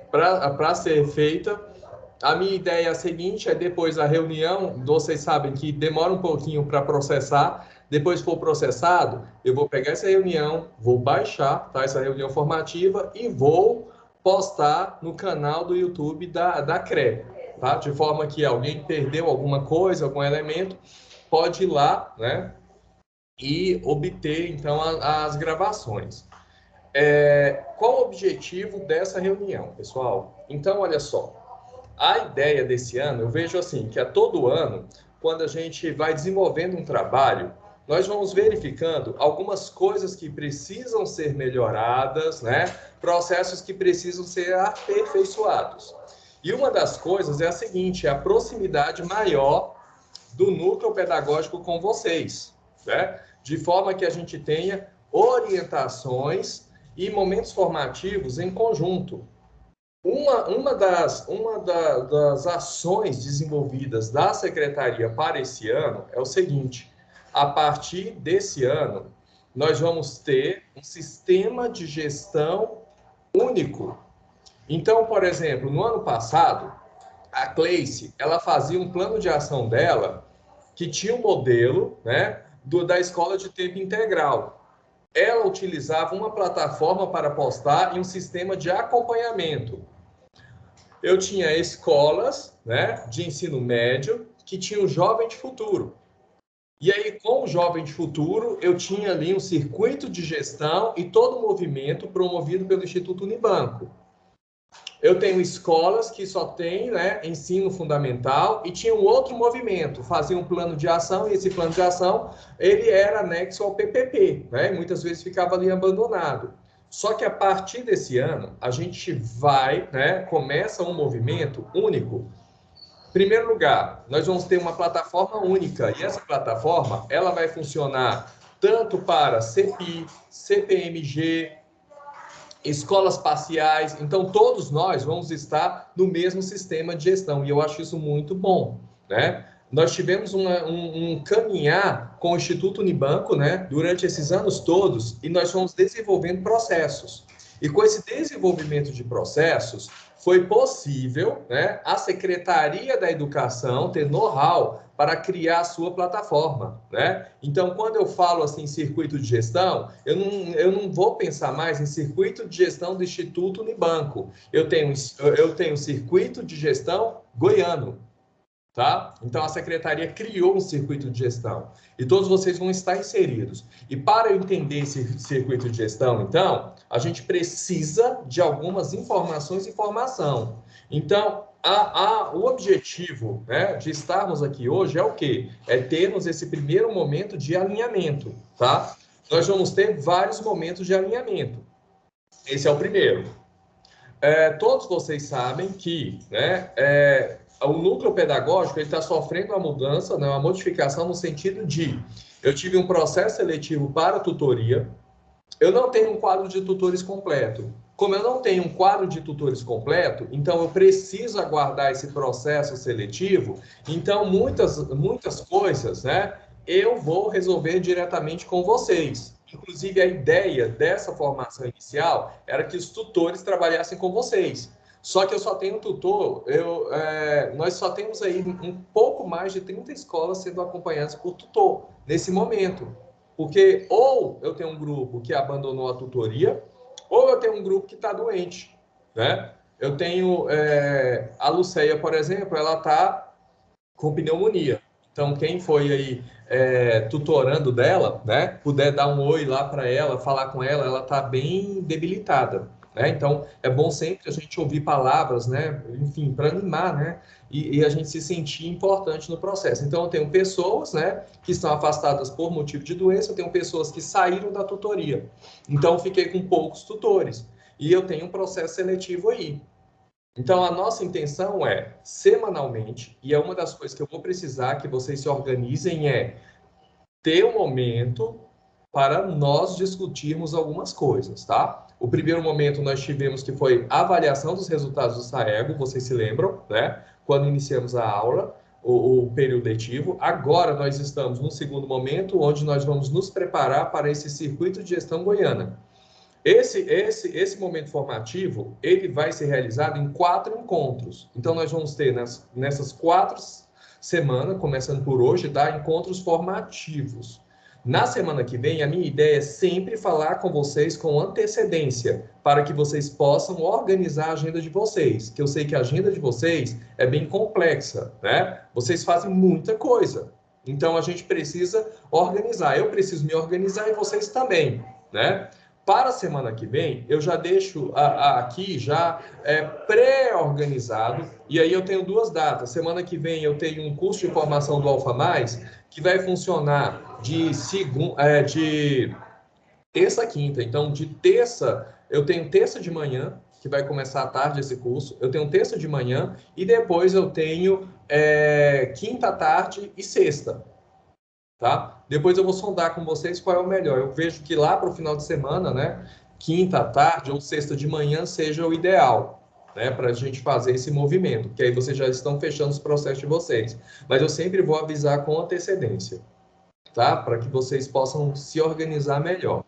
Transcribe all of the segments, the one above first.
para ser feita. A minha ideia é a seguinte, é depois da reunião, vocês sabem que demora um pouquinho para processar, depois que for processado, eu vou pegar essa reunião, vou baixar, tá, essa reunião formativa e vou postar no canal do YouTube da CRE, tá? De forma que alguém perdeu alguma coisa, algum elemento, pode ir lá, né, e obter, então, as gravações. Qual o objetivo dessa reunião, pessoal? Então, olha só, a ideia desse ano, eu vejo assim, que a todo ano, quando a gente vai desenvolvendo um trabalho, nós vamos verificando algumas coisas que precisam ser melhoradas, né? Processos que precisam ser aperfeiçoados. E uma das coisas é a seguinte, é a proximidade maior do núcleo pedagógico com vocês, né? De forma que a gente tenha orientações e momentos formativos em conjunto. Das ações desenvolvidas da Secretaria para esse ano é o seguinte: a partir desse ano, nós vamos ter um sistema de gestão único. Então, por exemplo, no ano passado, a Cleice, ela fazia um plano de ação dela que tinha um modelo, né, da escola de tempo integral. Ela utilizava uma plataforma para postar e um sistema de acompanhamento. Eu tinha escolas, né, de ensino médio que tinham o Jovem de Futuro. E aí, com o Jovem de Futuro, eu tinha ali um circuito de gestão e todo o movimento promovido pelo Instituto Unibanco. Eu tenho escolas que só têm, né, ensino fundamental e tinha um outro movimento, fazia um plano de ação e esse plano de ação ele era anexo ao PPP, né, e muitas vezes ficava ali abandonado. Só que a partir desse ano, a gente vai, né, começa um movimento único. Em primeiro lugar, nós vamos ter uma plataforma única e essa plataforma ela vai funcionar tanto para CPI, CPMG, escolas parciais, então todos nós vamos estar no mesmo sistema de gestão, e eu acho isso muito bom, né? Nós tivemos um caminhar com o Instituto Unibanco, né, durante esses anos todos, e nós fomos desenvolvendo processos. E com esse desenvolvimento de processos, foi possível, né, a Secretaria da Educação ter know-how para criar a sua plataforma, né? Então, quando eu falo assim circuito de gestão, eu não vou pensar mais em circuito de gestão do Instituto Unibanco. Eu tenho circuito de gestão goiano, tá? Então, a secretaria criou um circuito de gestão e todos vocês vão estar inseridos. E para eu entender esse circuito de gestão, então, a gente precisa de algumas informações e formação. Então, o objetivo, né, de estarmos aqui hoje é o quê? É termos esse primeiro momento de alinhamento, tá? Nós vamos ter vários momentos de alinhamento. Esse é o primeiro. Todos vocês sabem que, né, o núcleo pedagógico está sofrendo uma mudança, né, uma modificação no sentido de eu tive um processo seletivo para tutoria, eu não tenho um quadro de tutores completo. Como eu não tenho um quadro de tutores completo, então eu preciso aguardar esse processo seletivo. Então, muitas coisas, né, eu vou resolver diretamente com vocês. Inclusive, a ideia dessa formação inicial era que os tutores trabalhassem com vocês. Só que eu só tenho tutor, nós só temos aí um pouco mais de 30 escolas sendo acompanhadas por tutor nesse momento. Porque ou eu tenho um grupo que abandonou a tutoria, ou eu tenho um grupo que está doente, né? Eu tenho a Luceia, por exemplo, ela está com pneumonia. Então, quem foi aí tutorando dela, né, puder dar um oi lá para ela, falar com ela, ela está bem debilitada, né? Então, é bom sempre a gente ouvir palavras, né, enfim, para animar, né, e a gente se sentir importante no processo. Então, eu tenho pessoas, né, que estão afastadas por motivo de doença, eu tenho pessoas que saíram da tutoria. Então, fiquei com poucos tutores. E eu tenho um processo seletivo aí. Então, a nossa intenção é, semanalmente, e é uma das coisas que eu vou precisar que vocês se organizem, é ter um momento para nós discutirmos algumas coisas, tá? O primeiro momento nós tivemos que foi a avaliação dos resultados do SAEGO, vocês se lembram, né? Quando iniciamos a aula, o período letivo. Agora nós estamos no segundo momento, onde nós vamos nos preparar para esse circuito de gestão goiana. Esse momento formativo, ele vai ser realizado em 4 encontros. Então, nós vamos ter nessas 4 semanas, começando por hoje, tá? Encontros formativos. Na semana que vem, a minha ideia é sempre falar com vocês com antecedência, para que vocês possam organizar a agenda de vocês, que eu sei que a agenda de vocês é bem complexa, né? Vocês fazem muita coisa. Então, a gente precisa organizar. Eu preciso me organizar e vocês também, né? Para a semana que vem, eu já deixo aqui já pré-organizado, e aí eu tenho 2 datas. Semana que vem eu tenho um curso de formação do Alfa Mais, que vai funcionar de terça a quinta. Então, de terça, eu tenho terça de manhã, que vai começar à tarde esse curso, eu tenho terça de manhã, e depois eu tenho quinta à tarde e sexta. Tá? Depois eu vou sondar com vocês qual é o melhor. Eu vejo que lá para o final de semana, né, quinta à tarde ou sexta de manhã seja o ideal, né, para a gente fazer esse movimento, que aí vocês já estão fechando os processos de vocês. Mas eu sempre vou avisar com antecedência, tá? Para que vocês possam se organizar melhor.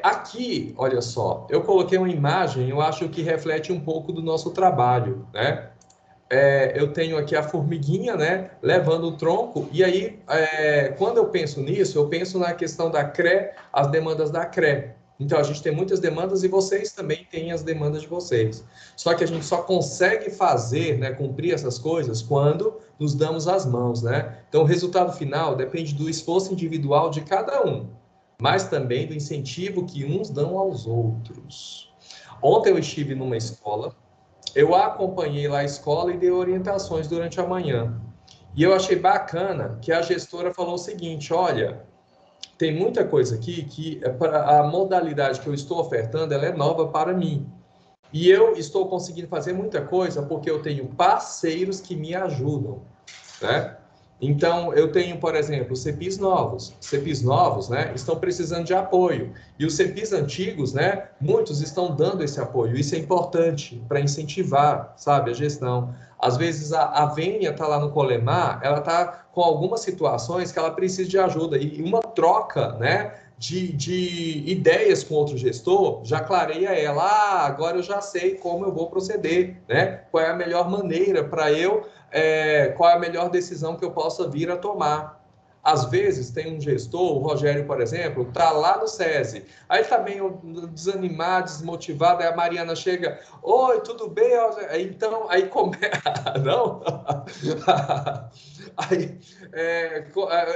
Aqui, olha só, eu coloquei uma imagem, eu acho que reflete um pouco do nosso trabalho, né? Eu tenho aqui a formiguinha, né, levando o tronco, e aí, quando eu penso nisso, eu penso na questão da CRE, as demandas da CRE. Então, a gente tem muitas demandas e vocês também têm as demandas de vocês. Só que a gente só consegue fazer, né, cumprir essas coisas quando nos damos as mãos, né? Então, o resultado final depende do esforço individual de cada um, mas também do incentivo que uns dão aos outros. Ontem eu estive numa escola, eu acompanhei lá a escola e dei orientações durante a manhã. E eu achei bacana que a gestora falou o seguinte: olha, tem muita coisa aqui que a modalidade que eu estou ofertando, ela é nova para mim. E eu estou conseguindo fazer muita coisa porque eu tenho parceiros que me ajudam, né? Então, eu tenho, por exemplo, CEPIs novos. CEPIs novos, né, estão precisando de apoio. E os CEPIs antigos, né, muitos estão dando esse apoio. Isso é importante para incentivar, sabe, a gestão. Às vezes, a Vênia está lá no Colemar, ela está com algumas situações que ela precisa de ajuda. E uma troca, né, de ideias com outro gestor, já clareia ela. Agora eu já sei como eu vou proceder, né? Qual é a melhor maneira para eu qual é a melhor decisão que eu possa vir a tomar. Às vezes tem um gestor, o Rogério, por exemplo, está lá no SESI, aí está meio desanimado, desmotivado, aí a Mariana chega: oi, tudo bem? Então, aí começa. Não? Aí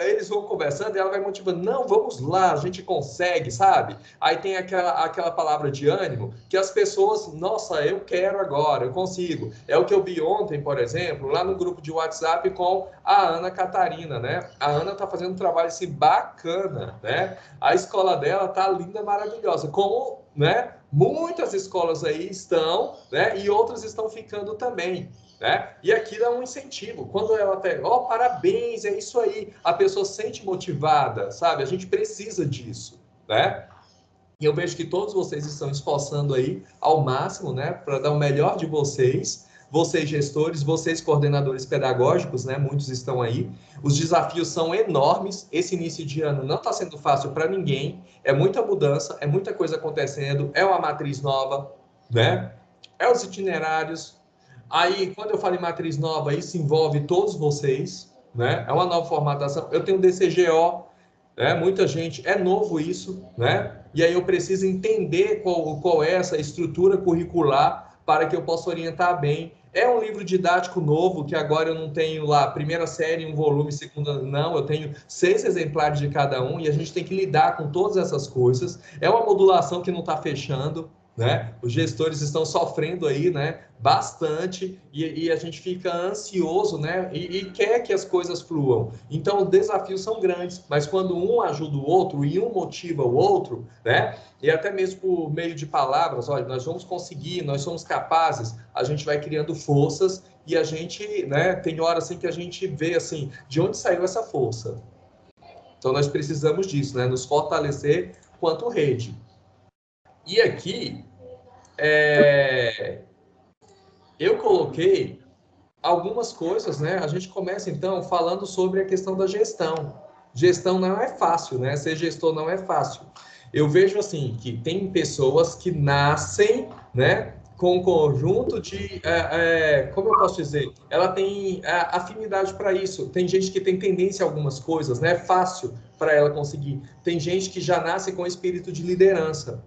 eles vão conversando e ela vai motivando: não, vamos lá, a gente consegue, sabe? Aí tem aquela palavra de ânimo que as pessoas: nossa, eu quero agora, eu consigo. É o que eu vi ontem, por exemplo, lá no grupo de WhatsApp com a Ana Catarina, né? A Ana está fazendo um trabalho assim bacana, né? A escola dela tá linda, maravilhosa, como, né, muitas escolas aí estão, né, e outras estão ficando também, né? E aqui dá um incentivo. Quando ela pega: ó, parabéns, é isso aí, a pessoa se sente motivada, sabe? A gente precisa disso, né? E eu vejo que todos vocês estão esforçando aí ao máximo, né, para dar o melhor de vocês. Vocês gestores, vocês coordenadores pedagógicos, né, muitos estão aí. Os desafios são enormes. Esse início de ano não está sendo fácil para ninguém. É muita mudança, é muita coisa acontecendo. É uma matriz nova, né? É os itinerários. Aí, quando eu falo em matriz nova, isso envolve todos vocês, né? É uma nova formatação. Eu tenho DCGO, né? Muita gente, é novo isso, né? E aí eu preciso entender qual é essa estrutura curricular para que eu possa orientar bem. É um livro didático novo, que agora eu não tenho lá primeira série, um volume, segunda, não, eu tenho 6 exemplares de cada um, e a gente tem que lidar com todas essas coisas. É uma modulação que não está fechando, né? Os gestores estão sofrendo aí, né, bastante, e a gente fica ansioso, né, e quer que as coisas fluam. Então, os desafios são grandes, mas quando um ajuda o outro e um motiva o outro, né, e até mesmo por meio de palavras: olha, nós vamos conseguir, nós somos capazes, a gente vai criando forças, e a gente, né, tem hora assim que a gente vê assim, de onde saiu essa força? Então, nós precisamos disso, né, nos fortalecer quanto rede. E aqui, eu coloquei algumas coisas, né? A gente começa, então, falando sobre a questão da gestão. Gestão não é fácil, né? Ser gestor não é fácil. Eu vejo assim que tem pessoas que nascem, né, com um conjunto de, como eu posso dizer, ela tem afinidade para isso. Tem gente que tem tendência a algumas coisas, né? É fácil para ela conseguir. Tem gente que já nasce com espírito de liderança.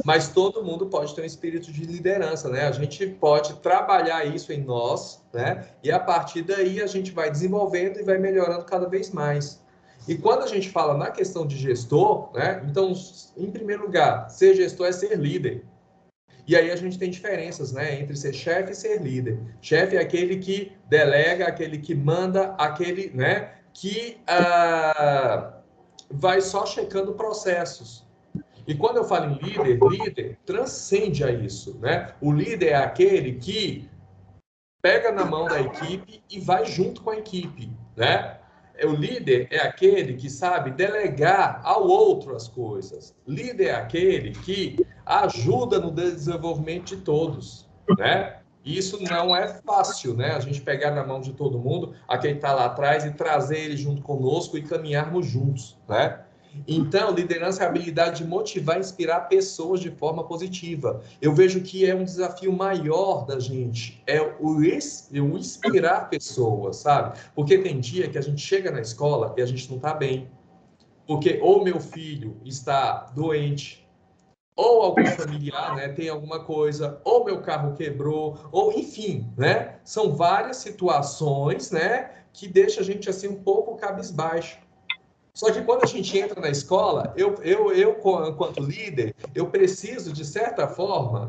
Mas todo mundo pode ter um espírito de liderança, né? A gente pode trabalhar isso em nós, né? E a partir daí a gente vai desenvolvendo e vai melhorando cada vez mais. E quando a gente fala na questão de gestor, né? Então, em primeiro lugar, ser gestor é ser líder. E aí a gente tem diferenças, né, entre ser chefe e ser líder. Chefe é aquele que delega, aquele que manda, aquele, né, que vai só checando processos. E quando eu falo em líder, líder transcende a isso, né? O líder é aquele que pega na mão da equipe e vai junto com a equipe, né? O líder é aquele que sabe delegar ao outro as coisas. Líder é aquele que ajuda no desenvolvimento de todos, né? Isso não é fácil, né? A gente pegar na mão de todo mundo, aquele está lá atrás, e trazer ele junto conosco e caminharmos juntos, né? Então, liderança é a habilidade de motivar e inspirar pessoas de forma positiva. Eu vejo que é um desafio maior da gente, é o inspirar pessoas, sabe? Porque tem dia que a gente chega na escola e a gente não está bem. Porque ou meu filho está doente, ou algum familiar, né, tem alguma coisa, ou meu carro quebrou, ou enfim, né? São várias situações, né, que deixa a gente assim um pouco cabisbaixo. Só que quando a gente entra na escola, enquanto líder, eu preciso, de certa forma,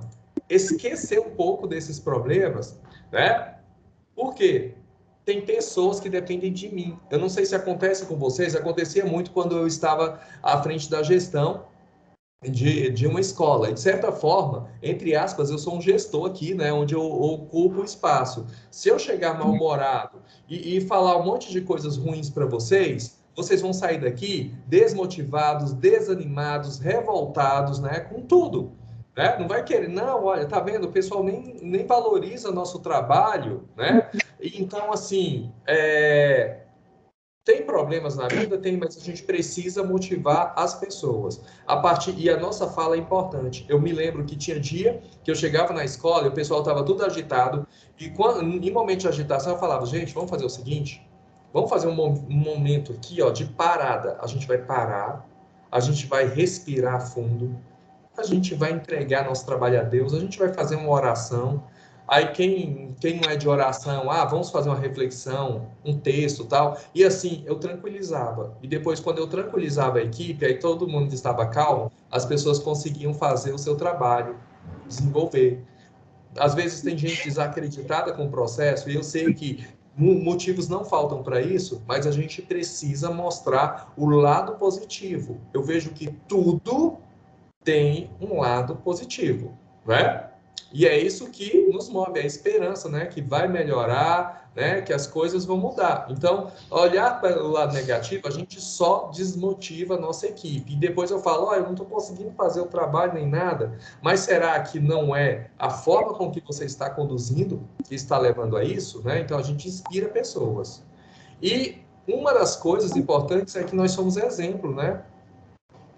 esquecer um pouco desses problemas, né? Por quê? Tem pessoas que dependem de mim. Eu não sei se acontece com vocês, acontecia muito quando eu estava à frente da gestão de uma escola. E, de certa forma, entre aspas, eu sou um gestor aqui, né, onde eu ocupo o espaço. Se eu chegar mal-humorado e falar um monte de coisas ruins para vocês, vocês vão sair daqui desmotivados, desanimados, revoltados, né, com tudo. Né? Não vai querer, não, olha, tá vendo? O pessoal nem valoriza nosso trabalho, né? Então, assim, tem problemas na vida? Tem, mas a gente precisa motivar as pessoas. E a nossa fala é importante. Eu me lembro que tinha dia que eu chegava na escola e o pessoal estava tudo agitado, e em momento de agitação eu falava, gente, vamos fazer o seguinte, vamos fazer um momento aqui, ó, de parada. A gente vai parar, a gente vai respirar fundo, a gente vai entregar nosso trabalho a Deus, a gente vai fazer uma oração. Aí quem não é de oração, vamos fazer uma reflexão, um texto, tal. E assim, eu tranquilizava. E depois, quando eu tranquilizava a equipe, aí todo mundo estava calmo, as pessoas conseguiam fazer o seu trabalho, desenvolver. Às vezes tem gente desacreditada com o processo, e eu sei que motivos não faltam para isso, mas a gente precisa mostrar o lado positivo. Eu vejo que tudo tem um lado positivo, né? E é isso que nos move, é a esperança, né? Que vai melhorar, né? Que as coisas vão mudar. Então, olhar para o lado negativo, a gente só desmotiva a nossa equipe. E depois eu falo, eu não estou conseguindo fazer o trabalho nem nada, mas será que não é a forma com que você está conduzindo que está levando a isso, né? Então, a gente inspira pessoas. E uma das coisas importantes é que nós somos exemplo, né?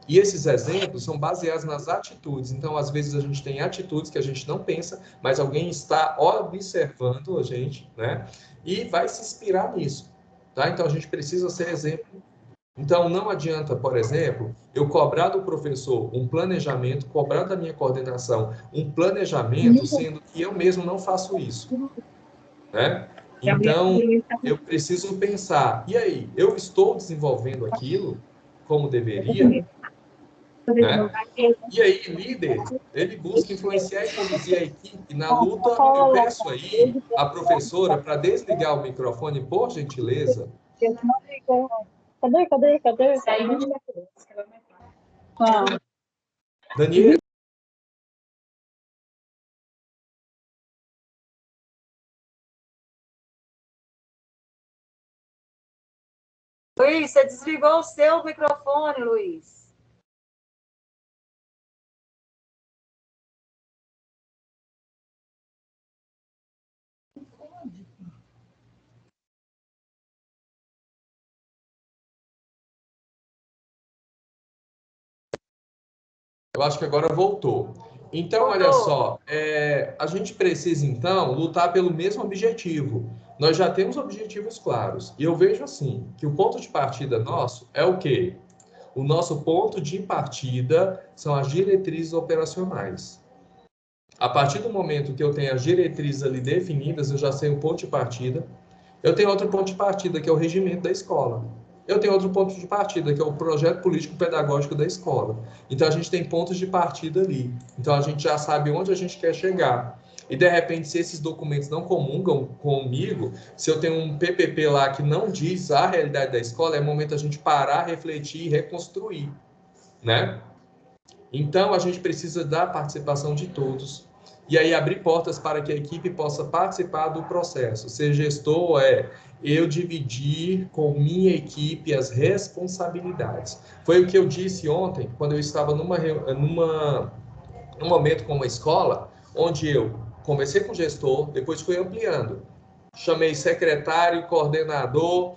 E esses exemplos são baseados nas atitudes. Então, às vezes, a gente tem atitudes que a gente não pensa, mas alguém está observando a gente, né? E vai se inspirar nisso, tá? Então, a gente precisa ser exemplo. Então, não adianta, por exemplo, eu cobrar do professor um planejamento, cobrar da minha coordenação um planejamento, sendo que eu mesmo não faço isso, né? Então, eu preciso pensar, e aí, eu estou desenvolvendo aquilo como deveria, né? E aí, líder, ele busca influenciar e conduzir a equipe na luta. Eu peço aí a professora para desligar o microfone, por gentileza. Cadê? Daniel, Luiz, você desligou o seu microfone, Luiz. Eu acho que agora voltou. Então, olha só, a gente precisa, então, lutar pelo mesmo objetivo. Nós já temos objetivos claros. E eu vejo, assim, que o ponto de partida nosso é o quê? O nosso ponto de partida são as diretrizes operacionais. A partir do momento que eu tenho as diretrizes ali definidas, eu já sei o ponto de partida. Eu tenho outro ponto de partida, que é o regimento da escola. Eu tenho outro ponto de partida, que é o projeto político-pedagógico da escola. Então, a gente tem pontos de partida ali. Então, a gente já sabe onde a gente quer chegar. E, de repente, se esses documentos não comungam comigo, se eu tenho um PPP lá que não diz a realidade da escola, é momento a gente parar, refletir e reconstruir, né? Então, a gente precisa da participação de todos. E aí, abrir portas para que a equipe possa participar do processo. Ser gestor é eu dividir com minha equipe as responsabilidades. Foi o que eu disse ontem, quando eu estava num momento com uma escola, onde eu conversei com o gestor, depois fui ampliando. Chamei secretário, coordenador,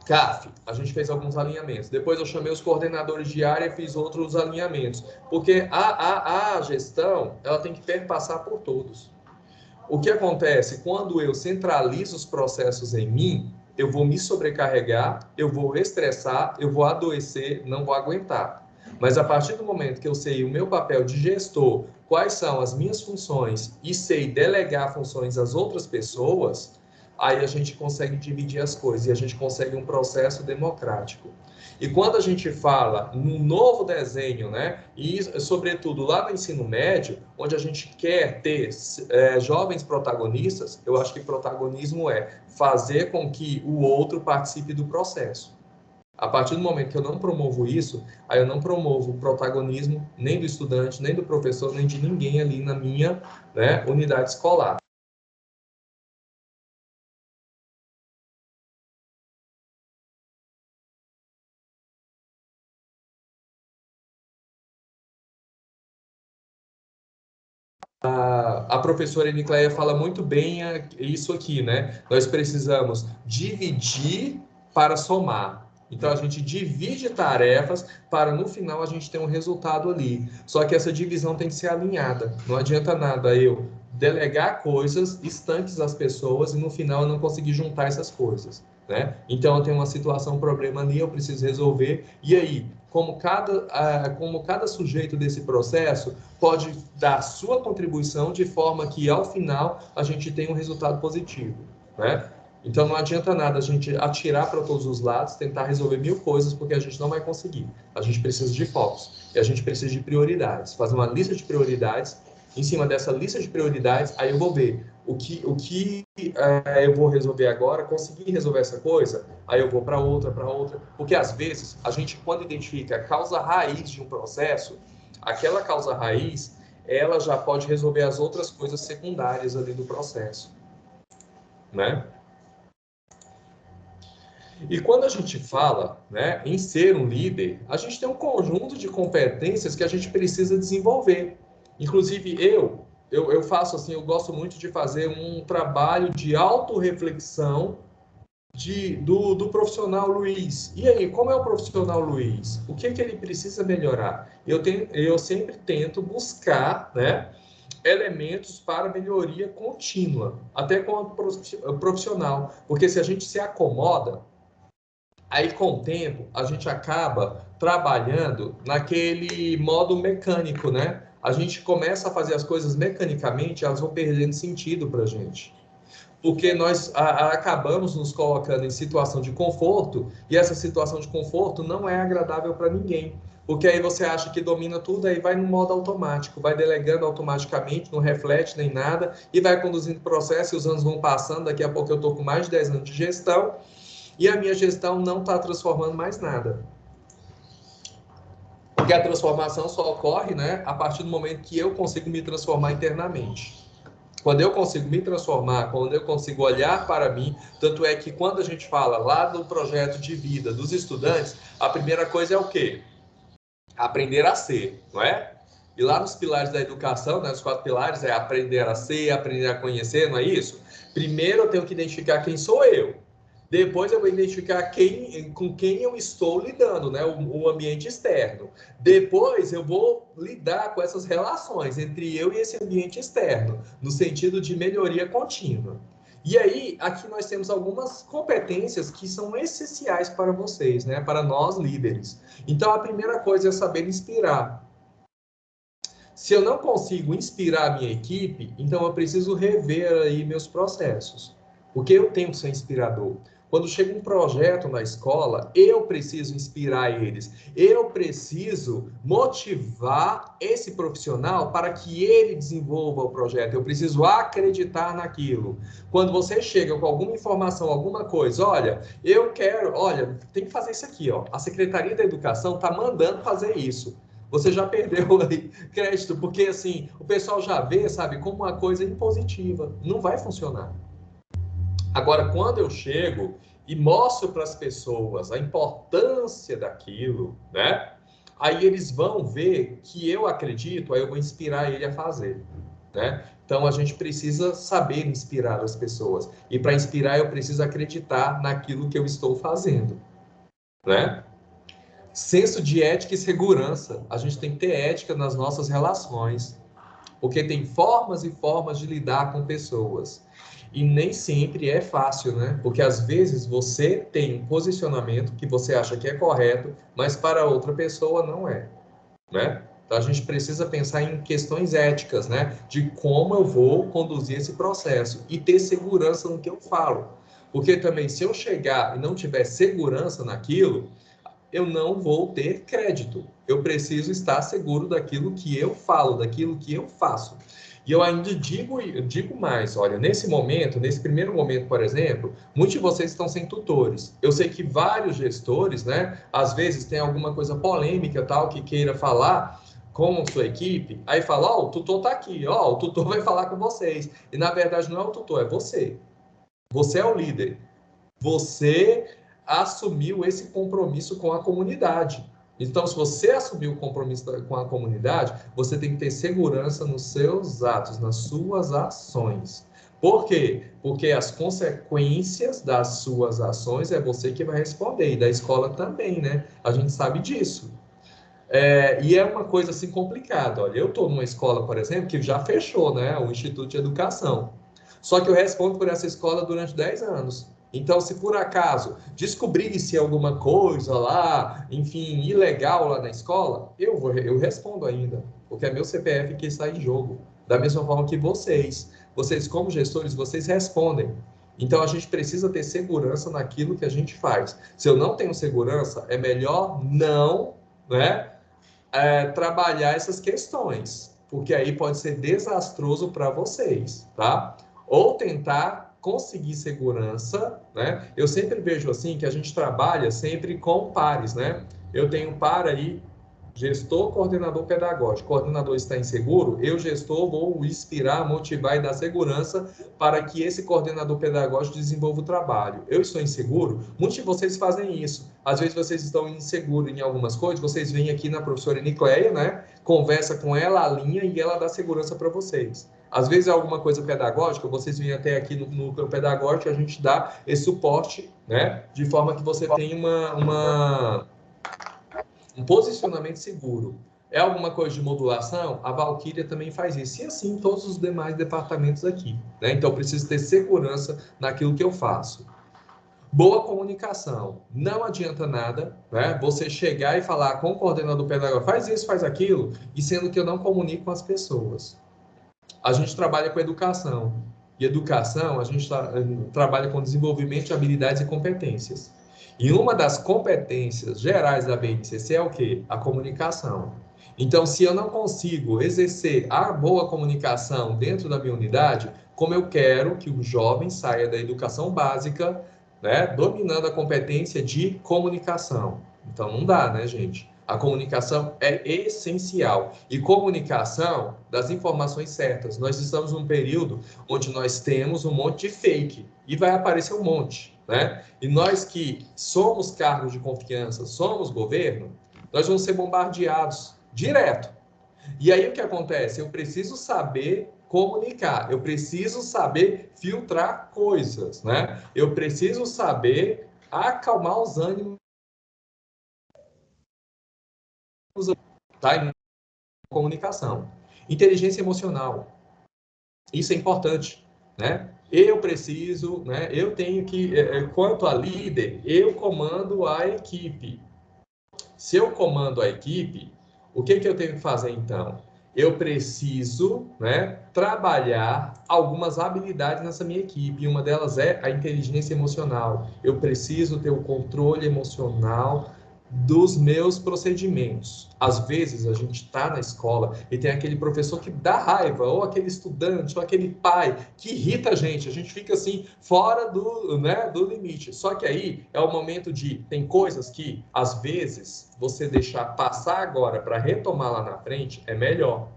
CAF, a gente fez alguns alinhamentos. Depois eu chamei os coordenadores de área e fiz outros alinhamentos. Porque a gestão, ela tem que perpassar por todos. O que acontece? Quando eu centralizo os processos em mim, eu vou me sobrecarregar, eu vou estressar, eu vou adoecer, não vou aguentar. Mas a partir do momento que eu sei o meu papel de gestor, quais são as minhas funções e sei delegar funções às outras pessoas, aí a gente consegue dividir as coisas e a gente consegue um processo democrático. E quando a gente fala num novo desenho, né, e sobretudo lá no ensino médio, onde a gente quer ter jovens protagonistas, eu acho que protagonismo é fazer com que o outro participe do processo. A partir do momento que eu não promovo isso, aí eu não promovo o protagonismo nem do estudante, nem do professor, nem de ninguém ali na minha, né, unidade escolar. A professora Nicleia fala muito bem isso aqui, né? Nós precisamos dividir para somar. Então, a gente divide tarefas para, no final, a gente ter um resultado ali. Só que essa divisão tem que ser alinhada. Não adianta nada eu delegar coisas estanques às pessoas e, no final, eu não conseguir juntar essas coisas, né? Então, eu tenho uma situação, um problema ali, eu preciso resolver. E aí, como cada sujeito desse processo pode dar sua contribuição de forma que, ao final, a gente tenha um resultado positivo, né? Então, não adianta nada a gente atirar para todos os lados, tentar resolver 1000 coisas, porque a gente não vai conseguir. A gente precisa de focos e a gente precisa de prioridades. Fazer uma lista de prioridades. Em cima dessa lista de prioridades, aí eu vou ver o que eu vou resolver agora, conseguir resolver essa coisa, aí eu vou para outra, porque às vezes a gente, quando identifica a causa raiz de um processo, aquela causa raiz, ela já pode resolver as outras coisas secundárias ali do processo, né? E quando a gente fala, né, em ser um líder, a gente tem um conjunto de competências que a gente precisa desenvolver. Inclusive eu faço assim, eu gosto muito de fazer um trabalho de autorreflexão do profissional Luiz. E aí, como é o profissional Luiz? O que ele precisa melhorar? Eu sempre tento buscar, né, elementos para melhoria contínua, até com o profissional. Porque se a gente se acomoda, aí com o tempo a gente acaba trabalhando naquele modo mecânico, né? A gente começa a fazer as coisas mecanicamente, elas vão perdendo sentido para a gente. Porque nós acabamos nos colocando em situação de conforto, e essa situação de conforto não é agradável para ninguém. Porque aí você acha que domina tudo, aí vai no modo automático, vai delegando automaticamente, não reflete nem nada, e vai conduzindo o processo, e os anos vão passando, daqui a pouco eu estou com mais de 10 anos de gestão, e a minha gestão não está transformando mais nada. Porque a transformação só ocorre, né, a partir do momento que eu consigo me transformar internamente. Quando eu consigo me transformar, quando eu consigo olhar para mim, tanto é que quando a gente fala lá do projeto de vida dos estudantes, a primeira coisa é o quê? Aprender a ser, não é? E lá nos pilares da educação, né, os 4 pilares, é aprender a ser, aprender a conhecer, não é isso? Primeiro eu tenho que identificar quem sou eu. Depois eu vou identificar com quem eu estou lidando, né? O ambiente externo. Depois eu vou lidar com essas relações entre eu e esse ambiente externo, no sentido de melhoria contínua. E aí, aqui nós temos algumas competências que são essenciais para vocês, né? Para nós líderes. Então, a primeira coisa é saber inspirar. Se eu não consigo inspirar a minha equipe, então eu preciso rever aí meus processos. Porque eu tenho que ser inspirador. Quando chega um projeto na escola, eu preciso inspirar eles. Eu preciso motivar esse profissional para que ele desenvolva o projeto. Eu preciso acreditar naquilo. Quando você chega com alguma informação, alguma coisa, olha, tem que fazer isso aqui, ó. A Secretaria da Educação está mandando fazer isso. Você já perdeu aí crédito, porque assim, o pessoal já vê, sabe, como uma coisa impositiva. Não vai funcionar. Agora, quando eu chego e mostro para as pessoas a importância daquilo, né? Aí eles vão ver que eu acredito, aí eu vou inspirar ele a fazer, né? Então a gente precisa saber inspirar as pessoas. E para inspirar eu preciso acreditar naquilo que eu estou fazendo, né? Senso de ética e segurança. A gente tem que ter ética nas nossas relações, porque tem formas e formas de lidar com pessoas. E nem sempre é fácil, né? Porque às vezes você tem um posicionamento que você acha que é correto, mas para outra pessoa não é, né? Então a gente precisa pensar em questões éticas, né? De como eu vou conduzir esse processo e ter segurança no que eu falo. Porque também se eu chegar e não tiver segurança naquilo, eu não vou ter crédito. Eu preciso estar seguro daquilo que eu falo, daquilo que eu faço. E eu ainda digo mais, olha, nesse momento, nesse primeiro momento, por exemplo, muitos de vocês estão sem tutores. Eu sei que vários gestores, né, às vezes tem alguma coisa polêmica, tal, que queira falar com sua equipe, aí fala, ó, o tutor tá aqui, ó, o tutor vai falar com vocês. E na verdade não é o tutor, é você. Você é o líder. Você assumiu esse compromisso com a comunidade. Então, se você assumiu o compromisso com a comunidade, você tem que ter segurança nos seus atos, nas suas ações. Por quê? Porque as consequências das suas ações é você que vai responder, e da escola também, né? A gente sabe disso. E é uma coisa assim complicada. Olha, eu estou numa escola, por exemplo, que já fechou, né? O Instituto de Educação. Só que eu respondo por essa escola durante 10 anos. Então, se por acaso descobrisse alguma coisa lá, enfim, ilegal lá na escola, eu respondo ainda, porque é meu CPF que está em jogo. Da mesma forma que vocês como gestores, vocês respondem. Então, a gente precisa ter segurança naquilo que a gente faz. Se eu não tenho segurança, é melhor não, né, trabalhar essas questões, porque aí pode ser desastroso para vocês, tá? Ou tentar conseguir segurança, né? Eu sempre vejo assim que a gente trabalha sempre com pares, né? Eu tenho um par aí, gestor, coordenador pedagógico. O coordenador está inseguro, eu, gestor, vou inspirar, motivar e dar segurança para que esse coordenador pedagógico desenvolva o trabalho. Eu estou inseguro? Muitos de vocês fazem isso. Às vezes vocês estão inseguros em algumas coisas, vocês vêm aqui na professora Nicleia, né? Conversa com ela, alinha e ela dá segurança para vocês. Às vezes é alguma coisa pedagógica, vocês vêm até aqui no núcleo pedagógico, a gente dá esse suporte, né? De forma que você tenha um posicionamento seguro. É alguma coisa de modulação? A Valkyria também faz isso. E assim todos os demais departamentos aqui, né? Então, eu preciso ter segurança naquilo que eu faço. Boa comunicação. Não adianta nada, né? Você chegar e falar com o coordenador pedagógico, faz isso, faz aquilo, e sendo que eu não comunico com as pessoas. A gente trabalha com educação. E educação, a gente trabalha com desenvolvimento de habilidades e competências. E uma das competências gerais da BNCC é o quê? A comunicação. Então, se eu não consigo exercer a boa comunicação dentro da minha unidade, como eu quero que o jovem saia da educação básica, né, dominando a competência de comunicação? Então, não dá, né, gente? A comunicação é essencial. E comunicação das informações certas. Nós estamos num período onde nós temos um monte de fake. E vai aparecer um monte, né? E nós que somos cargos de confiança, somos governo, nós vamos ser bombardeados direto. E aí o que acontece? Eu preciso saber comunicar, eu preciso saber filtrar coisas, né? Eu preciso saber acalmar os ânimos, tá? Em comunicação. Inteligência emocional. Isso é importante, né? Eu preciso, né? Eu tenho que, quanto a líder, eu comando a equipe. Se eu comando a equipe, o que eu tenho que fazer então? Eu preciso, né, trabalhar algumas habilidades nessa minha equipe. E uma delas é a inteligência emocional. Eu preciso ter o controle emocional dos meus procedimentos. Às vezes a gente está na escola e tem aquele professor que dá raiva, ou aquele estudante, ou aquele pai que irrita a gente fica assim fora do, né, do limite. Só que aí é o momento de, tem coisas que às vezes você deixar passar agora para retomar lá na frente é melhor.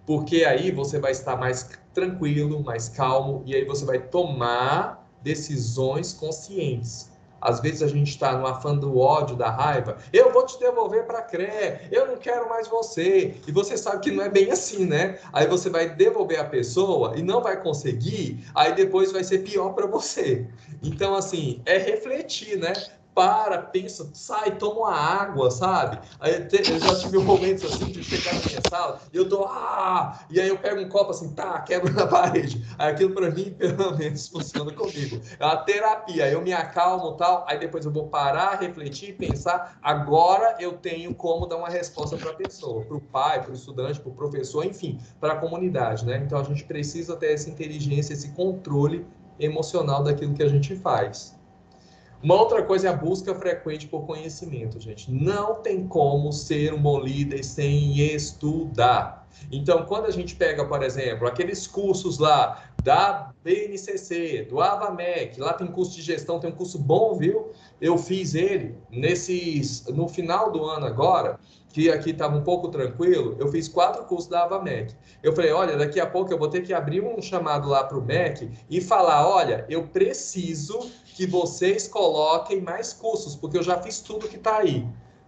Porque aí você vai estar mais tranquilo, mais calmo, e aí você vai tomar decisões conscientes. Às vezes a gente está no afã do ódio, da raiva. Eu vou te devolver para a CRE, eu não quero mais você. E você sabe que não é bem assim, né? Aí você vai devolver a pessoa e não vai conseguir, aí depois vai ser pior para você. Então, assim, é refletir, né? Para, pensa, sai, toma uma água, sabe? Aí eu já tive momentos assim de chegar na minha sala e eu tô, e aí eu pego um copo assim, tá, quebro na parede. Aí aquilo para mim, pelo menos, funciona comigo. É uma terapia, eu me acalmo e tal, aí depois eu vou parar, refletir, pensar, agora eu tenho como dar uma resposta para a pessoa, para o pai, para o estudante, para o professor, enfim, para a comunidade, né? Então a gente precisa ter essa inteligência, esse controle emocional daquilo que a gente faz. Uma outra coisa é a busca frequente por conhecimento, gente. Não tem como ser um bom líder sem estudar. Então, quando a gente pega, por exemplo, aqueles cursos lá da BNCC, do AVAMEC, lá tem curso de gestão, tem um curso bom, viu? Eu fiz ele no final do ano agora, que aqui estava um pouco tranquilo, eu fiz 4 cursos da AVAMEC. Eu falei, olha, daqui a pouco eu vou ter que abrir um chamado lá para o MEC e falar, olha, eu preciso que vocês coloquem mais cursos, porque eu já fiz tudo que está aí.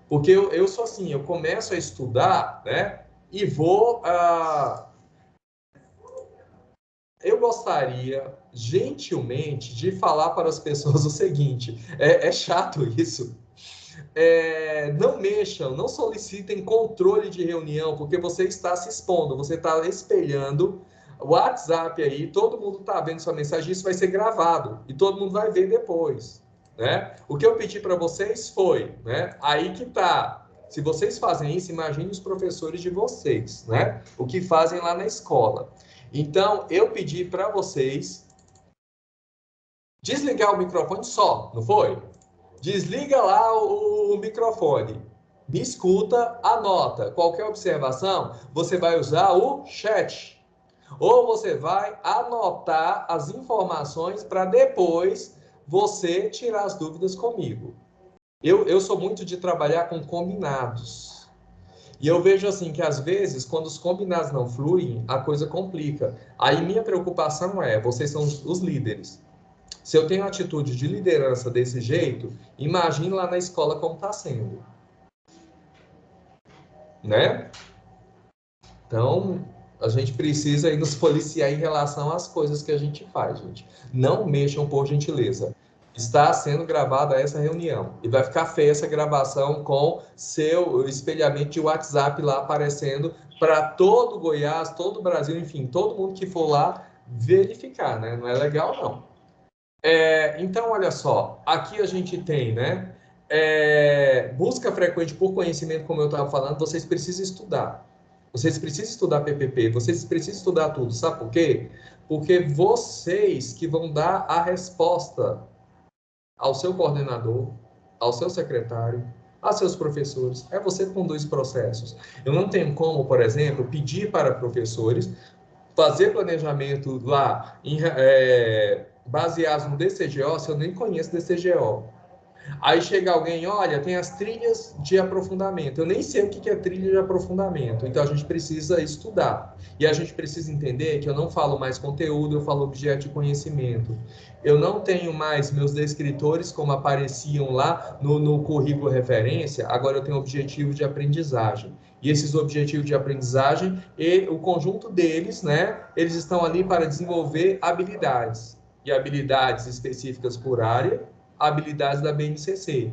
Porque eu sou assim, eu começo a estudar, né? E vou... eu gostaria, gentilmente, de falar para as pessoas o seguinte, é chato isso, não mexam, não solicitem controle de reunião, porque você está se expondo, você está espelhando o WhatsApp aí, todo mundo está vendo sua mensagem, isso vai ser gravado e todo mundo vai ver depois, né? O que eu pedi para vocês foi, né? Aí que tá. Se vocês fazem isso, imagine os professores de vocês, né? O que fazem lá na escola. Então, eu pedi para vocês desligar o microfone só, não foi? Desliga lá o microfone. Me escuta, anota. Qualquer observação, você vai usar o chat. Ou você vai anotar as informações para depois você tirar as dúvidas comigo. Eu sou muito de trabalhar com combinados. E eu vejo assim que às vezes, quando os combinados não fluem, a coisa complica. Aí minha preocupação é, vocês são os líderes. Se eu tenho atitude de liderança desse jeito, imagine lá na escola como está sendo. Né? Então, a gente precisa aí nos policiar em relação às coisas que a gente faz, gente. Não mexam, por gentileza. Está sendo gravada essa reunião. E vai ficar feia essa gravação com seu espelhamento de WhatsApp lá aparecendo para todo Goiás, todo o Brasil, enfim, todo mundo que for lá verificar, né? Não é legal, não. Então, olha só, aqui a gente tem, né? Busca frequente por conhecimento, como eu estava falando, vocês precisam estudar. Vocês precisam estudar PPP, vocês precisam estudar tudo. Sabe por quê? Porque vocês que vão dar a resposta ao seu coordenador, ao seu secretário, a seus professores. É você que conduz processos. Eu não tenho como, por exemplo, pedir para professores fazer planejamento lá baseado no DCGO, se eu nem conheço DCGO. Aí chega alguém, olha, tem as trilhas de aprofundamento. Eu nem sei o que é trilha de aprofundamento. Então a gente precisa estudar. E a gente precisa entender que eu não falo mais conteúdo, eu falo objeto de conhecimento. Eu não tenho mais meus descritores como apareciam lá no currículo referência, agora eu tenho objetivo de aprendizagem. E esses objetivos de aprendizagem, e o conjunto deles, né, eles estão ali para desenvolver habilidades. E habilidades específicas por área, habilidades da BNCC.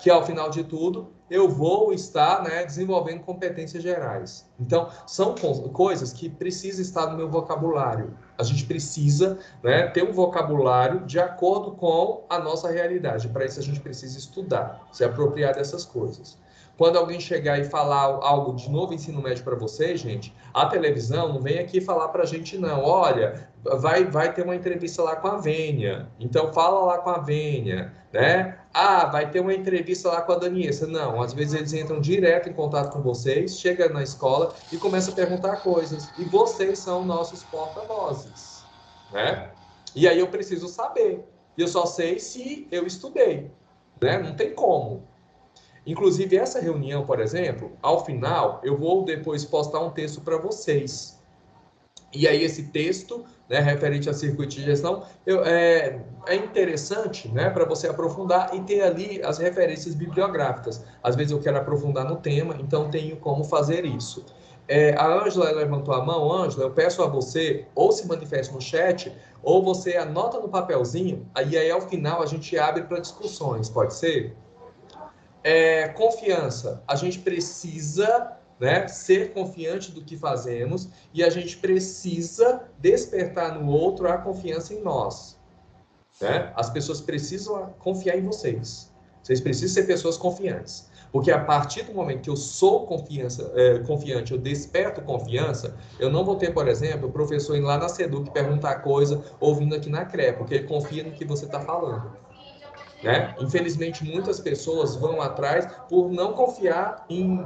Que, ao final de tudo, eu vou estar, né, desenvolvendo competências gerais. Então, são coisas que precisam estar no meu vocabulário. A gente precisa, né, ter um vocabulário de acordo com a nossa realidade. Para isso, a gente precisa estudar, se apropriar dessas coisas. Quando alguém chegar e falar algo de novo ensino médio para vocês, gente, a televisão não vem aqui falar para a gente, não. Olha, vai ter uma entrevista lá com a Vênia, então fala lá com a Vênia, né? Ah, vai ter uma entrevista lá com a Daniessa. Não, às vezes eles entram direto em contato com vocês, chega na escola e começa a perguntar coisas. E vocês são nossos porta-vozes, né? E aí eu preciso saber. E eu só sei se eu estudei, né? Não tem como. Inclusive, essa reunião, por exemplo, ao final, eu vou depois postar um texto para vocês. E aí, esse texto, né, referente a circuito de gestão, é interessante, né, para você aprofundar e ter ali as referências bibliográficas. Às vezes eu quero aprofundar no tema, então tenho como fazer isso. A Ângela levantou a mão. Ângela, eu peço a você, ou se manifeste no chat, ou você anota no papelzinho, aí ao final a gente abre para discussões, pode ser? Confiança. A gente precisa, né, ser confiante do que fazemos e a gente precisa despertar no outro a confiança em nós. Né? As pessoas precisam confiar em vocês. Vocês precisam ser pessoas confiantes. Porque a partir do momento que eu sou confiante, eu desperto confiança, eu não vou ter, por exemplo, o professor indo lá na Seduc perguntar coisa, ouvindo aqui na CRE, porque ele confia no que você está falando. Né? Infelizmente, muitas pessoas vão atrás por não confiar em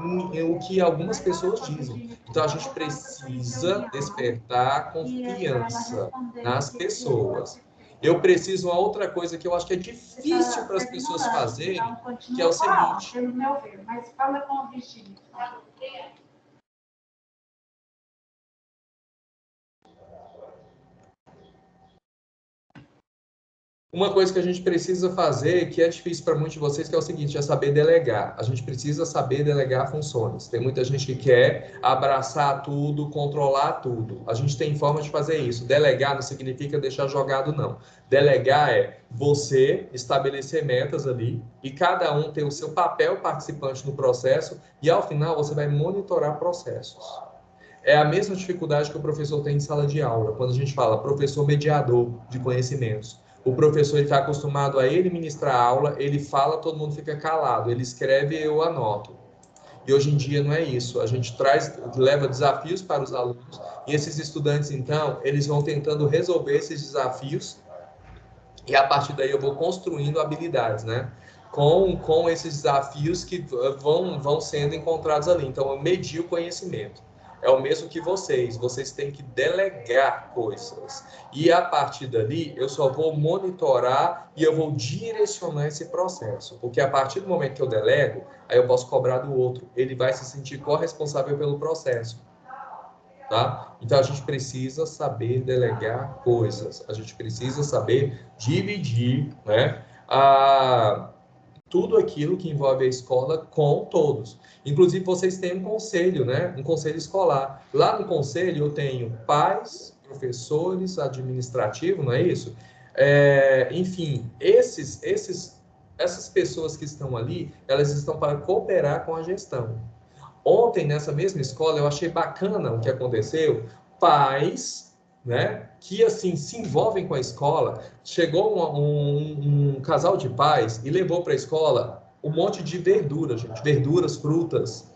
o que algumas pessoas dizem. Então, a gente precisa despertar confiança nas pessoas. Eu preciso uma outra coisa que eu acho que é difícil para as pessoas fazerem, que é o seguinte. Pelo meu ver, mas fala com o Virgínia. Uma coisa que a gente precisa fazer, que é difícil para muitos de vocês, que é o seguinte, é saber delegar. A gente precisa saber delegar funções. Tem muita gente que quer abraçar tudo, controlar tudo. A gente tem forma de fazer isso. Delegar não significa deixar jogado, não. Delegar é você estabelecer metas ali e cada um ter o seu papel participante no processo e, ao final, você vai monitorar processos. É a mesma dificuldade que o professor tem em sala de aula, quando a gente fala professor mediador de conhecimentos. O professor está acostumado a ele ministrar a aula, ele fala, todo mundo fica calado, ele escreve e eu anoto. E hoje em dia não é isso, a gente leva desafios para os alunos, e esses estudantes, então, eles vão tentando resolver esses desafios, e a partir daí eu vou construindo habilidades, né? Com esses desafios que vão sendo encontrados ali. Então, eu medi o conhecimento. É o mesmo que vocês têm que delegar coisas. E a partir dali, eu só vou monitorar e eu vou direcionar esse processo. Porque a partir do momento que eu delego, aí eu posso cobrar do outro. Ele vai se sentir corresponsável pelo processo. Tá? Então, a gente precisa saber delegar coisas. A gente precisa saber dividir, né, tudo aquilo que envolve a escola com todos. Inclusive, vocês têm um conselho, né? Um conselho escolar. Lá no conselho eu tenho pais, professores, administrativo, não é isso? Enfim, essas pessoas que estão ali, elas estão para cooperar com a gestão. Ontem, nessa mesma escola, eu achei bacana o que aconteceu. Pais, né, que assim se envolvem com a escola. Chegou um casal de pais e levou para a escola um monte de verduras, gente, verduras, frutas,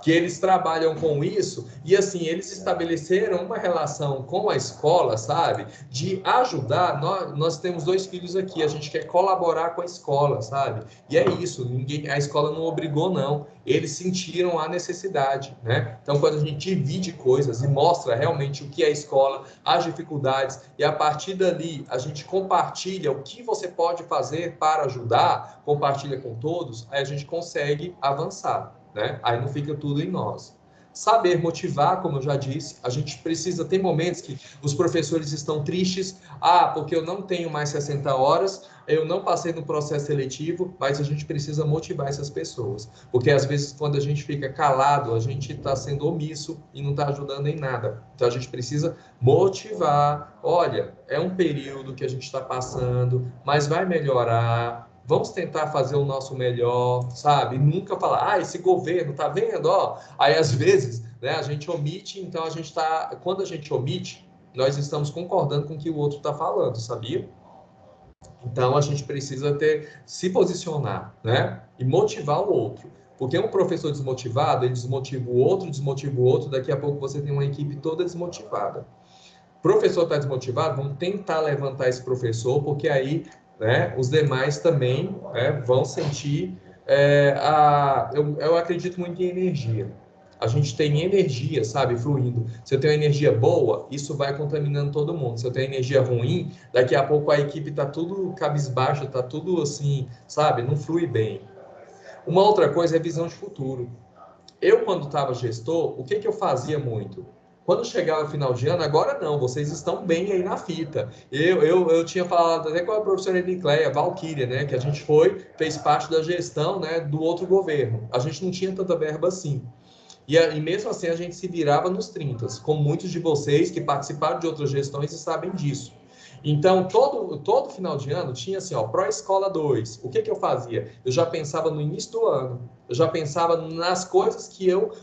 que eles trabalham com isso, e assim, eles estabeleceram uma relação com a escola, sabe, de ajudar. Nós temos 2 filhos aqui, a gente quer colaborar com a escola, sabe, e é isso, a escola não obrigou, não, eles sentiram a necessidade, né, então quando a gente divide coisas e mostra realmente o que é a escola, as dificuldades, e a partir dali a gente compartilha o que você pode fazer para ajudar, compartilha com todos, aí a gente consegue avançar. Né? Aí não fica tudo em nós. Saber motivar, como eu já disse, a gente tem momentos que os professores estão tristes, porque eu não tenho mais 60 horas, eu não passei no processo seletivo, mas a gente precisa motivar essas pessoas. Porque às vezes quando a gente fica calado, a gente está sendo omisso e não está ajudando em nada. Então a gente precisa motivar. Olha, é um período que a gente está passando, mas vai melhorar. Vamos tentar fazer o nosso melhor, sabe? Nunca falar, esse governo, tá vendo? Ó, aí às vezes, né, a gente omite, então a gente está, quando a gente omite, nós estamos concordando com o que o outro está falando, sabia? Então a gente precisa se posicionar, né? E motivar o outro. Porque um professor desmotivado, ele desmotiva o outro, daqui a pouco você tem uma equipe toda desmotivada. O professor está desmotivado, vamos tentar levantar esse professor, porque aí, né, os demais também, né, vão sentir. Eu acredito muito em energia. A gente tem energia, sabe, fluindo. Se eu tenho energia boa, isso vai contaminando todo mundo. Se eu tenho energia ruim, daqui a pouco a equipe está tudo cabisbaixo, está tudo assim, sabe, não flui bem. Uma outra coisa é visão de futuro. Eu, quando estava gestor, o que eu fazia muito? Quando chegava o final de ano, agora não, vocês estão bem aí na fita. Eu tinha falado até com a professora Edicleia, Valquíria, né, que a gente fez parte da gestão, né, do outro governo. A gente não tinha tanta verba assim. E mesmo assim a gente se virava nos 30, como muitos de vocês que participaram de outras gestões e sabem disso. Então, todo final de ano tinha assim, ó, Pró-Escola 2. O que eu fazia? Eu já pensava no início do ano, eu já pensava nas coisas que eu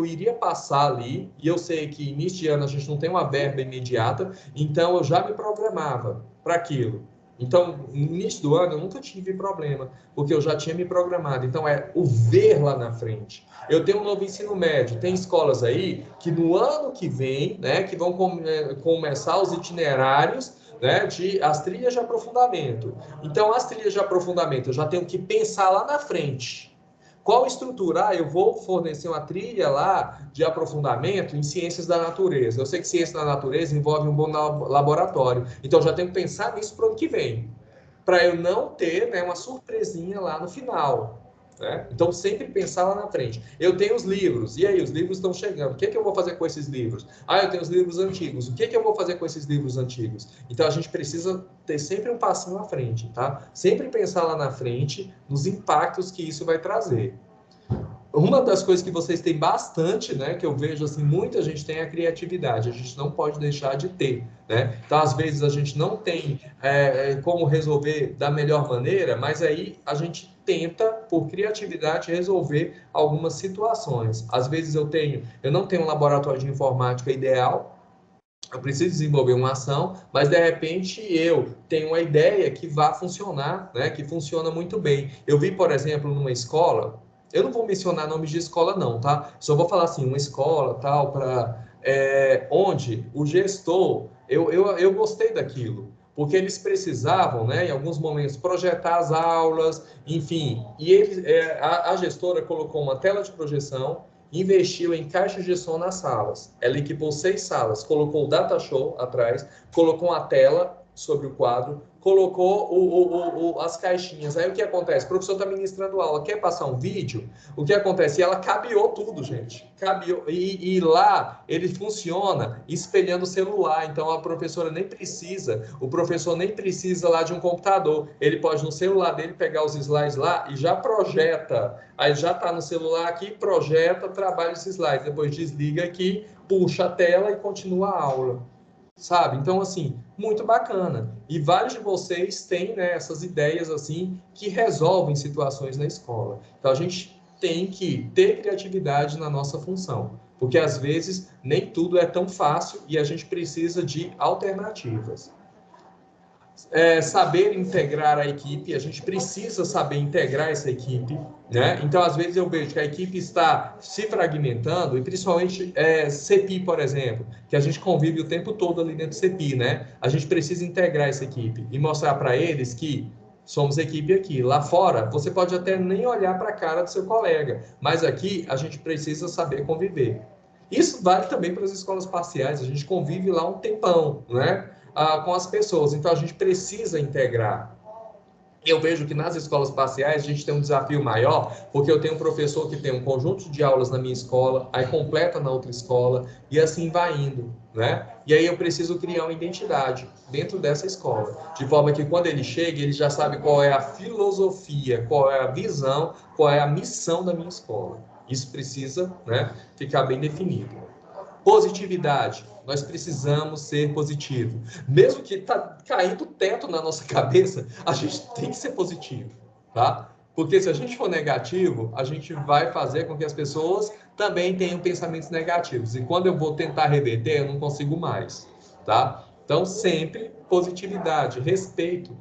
iria passar ali, e eu sei que início de ano a gente não tem uma verba imediata, então eu já me programava para aquilo. Então, no início do ano eu nunca tive problema, porque eu já tinha me programado. Então, é o ver lá na frente. Eu tenho um novo ensino médio, tem escolas aí que no ano que vem, né, que vão começar os itinerários, né, as trilhas de aprofundamento. Então, as trilhas de aprofundamento, eu já tenho que pensar lá na frente. Qual estrutura? Eu vou fornecer uma trilha lá de aprofundamento em ciências da natureza. Eu sei que ciência da natureza envolve um bom laboratório. Então, já tenho que pensar nisso para o ano que vem. Para eu não ter, né, uma surpresinha lá no final. Né? Então, sempre pensar lá na frente. Eu tenho os livros, e aí, os livros estão chegando. O que eu vou fazer com esses livros? Eu tenho os livros antigos. O que eu vou fazer com esses livros antigos? Então, a gente precisa ter sempre um passinho à frente, tá? Sempre pensar lá na frente, nos impactos que isso vai trazer. Uma das coisas que vocês têm bastante, né, que eu vejo assim, muita gente tem a criatividade, a gente não pode deixar de ter, né? Então, às vezes a gente não tem como resolver da melhor maneira, mas aí a gente tenta, por criatividade, resolver algumas situações. Às vezes eu não tenho um laboratório de informática ideal, eu preciso desenvolver uma ação, mas de repente eu tenho uma ideia que vá funcionar, né, que funciona muito bem. Eu vi, por exemplo, numa escola, eu não vou mencionar nomes de escola não, tá? Só vou falar assim, uma escola tal, onde o gestor, eu gostei daquilo, porque eles precisavam, né, em alguns momentos, projetar as aulas, enfim, e a gestora colocou uma tela de projeção, investiu em caixas de som nas salas. Ela equipou 6 salas, colocou o data show atrás, colocou uma tela sobre o quadro, colocou as caixinhas. Aí o que acontece? O professor está ministrando aula, quer passar um vídeo? O que acontece? E ela cabeou tudo, gente. Cabeou. E lá ele funciona espelhando o celular. Então a professora nem precisa, o professor nem precisa lá de um computador. Ele pode no celular dele pegar os slides lá e já projeta. Aí já está no celular aqui, projeta, trabalha esses slides. Depois desliga aqui, puxa a tela e continua a aula. Sabe? Então, assim, muito bacana. E vários de vocês têm, né, essas ideias, assim, que resolvem situações na escola. Então, a gente tem que ter criatividade na nossa função, porque às vezes nem tudo é tão fácil e a gente precisa de alternativas. Saber integrar a equipe, a gente precisa saber integrar essa equipe, né? Então, às vezes eu vejo que a equipe está se fragmentando, e principalmente CEPI, por exemplo, que a gente convive o tempo todo ali dentro do CEPI, né? A gente precisa integrar essa equipe e mostrar para eles que somos equipe aqui. Lá fora, você pode até nem olhar para a cara do seu colega, mas aqui a gente precisa saber conviver. Isso vale também para as escolas parciais, a gente convive lá um tempão, né? Com as pessoas. Então, a gente precisa integrar. Eu vejo que nas escolas parciais a gente tem um desafio maior, porque eu tenho um professor que tem um conjunto de aulas na minha escola, aí completa na outra escola, e assim vai indo, né? E aí eu preciso criar uma identidade dentro dessa escola, de forma que quando ele chega, ele já sabe qual é a filosofia, qual é a visão, qual é a missão da minha escola. Isso precisa, né, ficar bem definido. Positividade. Nós precisamos ser positivo. Mesmo que tá caindo o teto na nossa cabeça, a gente tem que ser positivo, tá? Porque se a gente for negativo, a gente vai fazer com que as pessoas também tenham pensamentos negativos. E quando eu vou tentar reverter, eu não consigo mais, tá? Então, sempre positividade, respeito,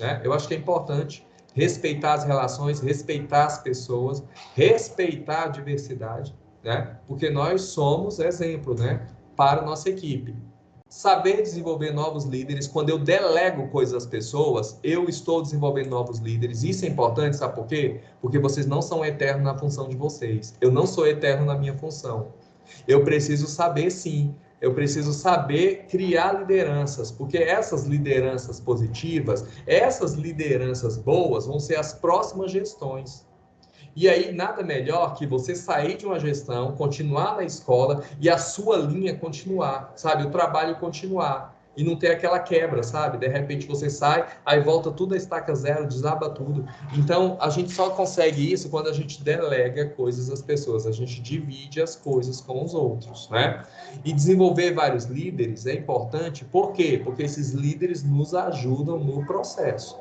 né? Eu acho que é importante respeitar as relações, respeitar as pessoas, respeitar a diversidade, né? Porque nós somos exemplo, né, para a nossa equipe. Saber desenvolver novos líderes, quando eu delego coisas às pessoas, eu estou desenvolvendo novos líderes. Isso é importante, sabe por quê? Porque vocês não são eternos na função de vocês. Eu não sou eterno na minha função. Eu preciso saber, sim, eu preciso saber criar lideranças, porque essas lideranças positivas, essas lideranças boas vão ser as próximas gestões. E aí, nada melhor que você sair de uma gestão, continuar na escola e a sua linha continuar, sabe? O trabalho continuar. E não ter aquela quebra, sabe? De repente você sai, aí volta tudo a estaca zero, desaba tudo. Então, a gente só consegue isso quando a gente delega coisas às pessoas, a gente divide as coisas com os outros, né? E desenvolver vários líderes é importante, por quê? Porque esses líderes nos ajudam no processo.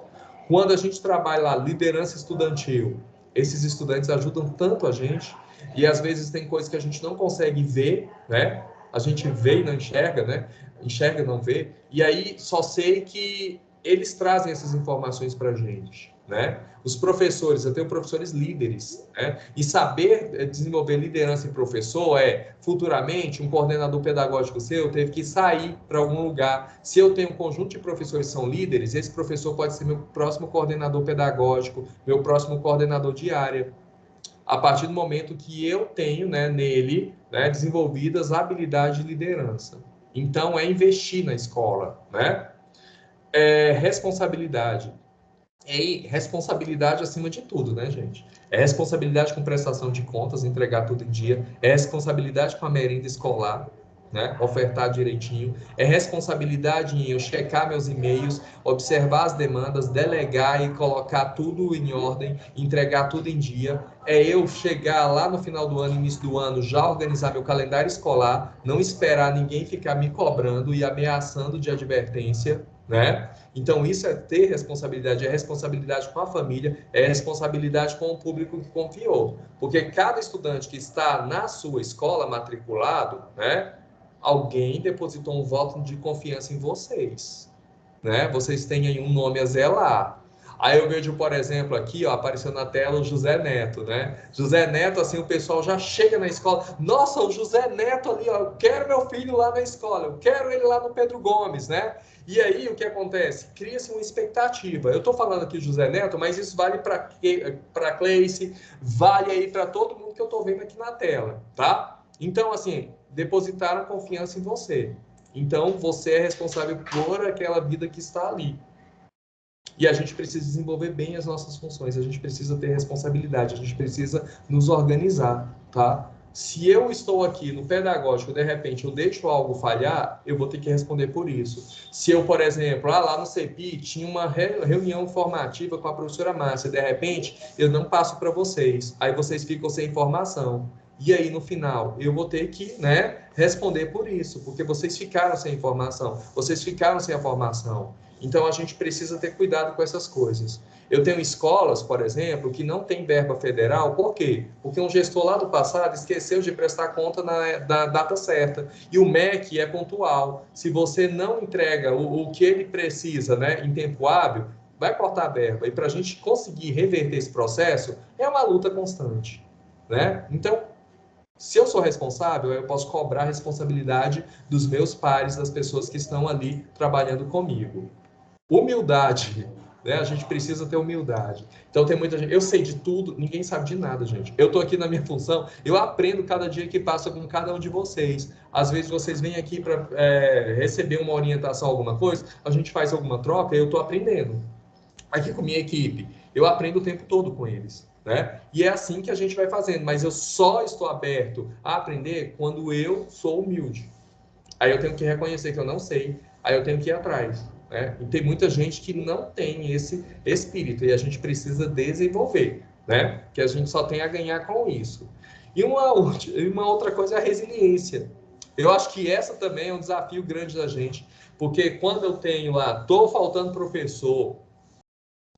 Quando a gente trabalha lá, liderança estudantil, esses estudantes ajudam tanto a gente, e às vezes tem coisas que a gente não consegue ver, né? A gente vê e não enxerga, né? Enxerga e não vê, e aí só sei que eles trazem essas informações para a gente, né? Os professores, eu tenho professores líderes, né? E saber desenvolver liderança em professor futuramente, um coordenador pedagógico seu teve que sair para algum lugar. Se eu tenho um conjunto de professores que são líderes, esse professor pode ser meu próximo coordenador pedagógico, meu próximo coordenador de área, a partir do momento que eu tenho, né, nele, né, desenvolvidas habilidades de liderança. Então, é investir na escola, né? Responsabilidade. E responsabilidade acima de tudo, né, gente? É responsabilidade com prestação de contas, entregar tudo em dia. É responsabilidade com a merenda escolar, né? Ofertar direitinho. É responsabilidade em eu checar meus e-mails, observar as demandas, delegar e colocar tudo em ordem, entregar tudo em dia. É eu chegar lá no final do ano, início do ano, já organizar meu calendário escolar, não esperar ninguém ficar me cobrando e ameaçando de advertência, né? Então, isso é ter responsabilidade, é responsabilidade com a família, é responsabilidade com o público que confiou. Porque cada estudante que está na sua escola matriculado, né, alguém depositou um voto de confiança em vocês, né? Vocês têm aí um nome a zelar. Aí eu vejo, por exemplo, aqui, ó, apareceu na tela o José Neto, né? José Neto, assim, o pessoal já chega na escola. Nossa, o José Neto ali, ó, eu quero meu filho lá na escola, eu quero ele lá no Pedro Gomes, né? E aí, o que acontece? Cria-se uma expectativa. Eu estou falando aqui de José Neto, mas isso vale para Cleice, vale aí para todo mundo que eu estou vendo aqui na tela, tá? Então, assim, depositaram confiança em você. Então, você é responsável por aquela vida que está ali. E a gente precisa desenvolver bem as nossas funções, a gente precisa ter responsabilidade, a gente precisa nos organizar, tá? Se eu estou aqui no pedagógico, de repente eu deixo algo falhar, eu vou ter que responder por isso. Se eu, por exemplo, lá no CEPI tinha uma reunião formativa com a professora Márcia, de repente eu não passo para vocês, aí vocês ficam sem informação. E aí, no final, eu vou ter que, né, responder por isso, porque vocês ficaram sem informação, vocês ficaram sem a formação. Então, a gente precisa ter cuidado com essas coisas. Eu tenho escolas, por exemplo, que não tem verba federal. Por quê? Porque um gestor lá do passado esqueceu de prestar conta na data certa. E o MEC é pontual. Se você não entrega o que ele precisa, né, em tempo hábil, vai cortar a verba. E para a gente conseguir reverter esse processo, é uma luta constante, né? Então, se eu sou responsável, eu posso cobrar a responsabilidade dos meus pares, das pessoas que estão ali trabalhando comigo. Humildade, né? A gente precisa ter humildade. Então tem muita gente, eu sei de tudo, ninguém sabe de nada, gente. Eu estou aqui na minha função, eu aprendo cada dia que passa com cada um de vocês. Às vezes vocês vêm aqui para receber uma orientação, alguma coisa, a gente faz alguma troca e eu estou aprendendo. Aqui com minha equipe, eu aprendo o tempo todo com eles, né? E é assim que a gente vai fazendo, mas eu só estou aberto a aprender quando eu sou humilde. Aí eu tenho que reconhecer que eu não sei, aí eu tenho que ir atrás, né? E tem muita gente que não tem esse espírito e a gente precisa desenvolver, né? Que a gente só tem a ganhar com isso. E uma outra coisa é a resiliência. Eu acho que essa também é um desafio grande da gente, porque quando eu tenho lá, tô faltando professor,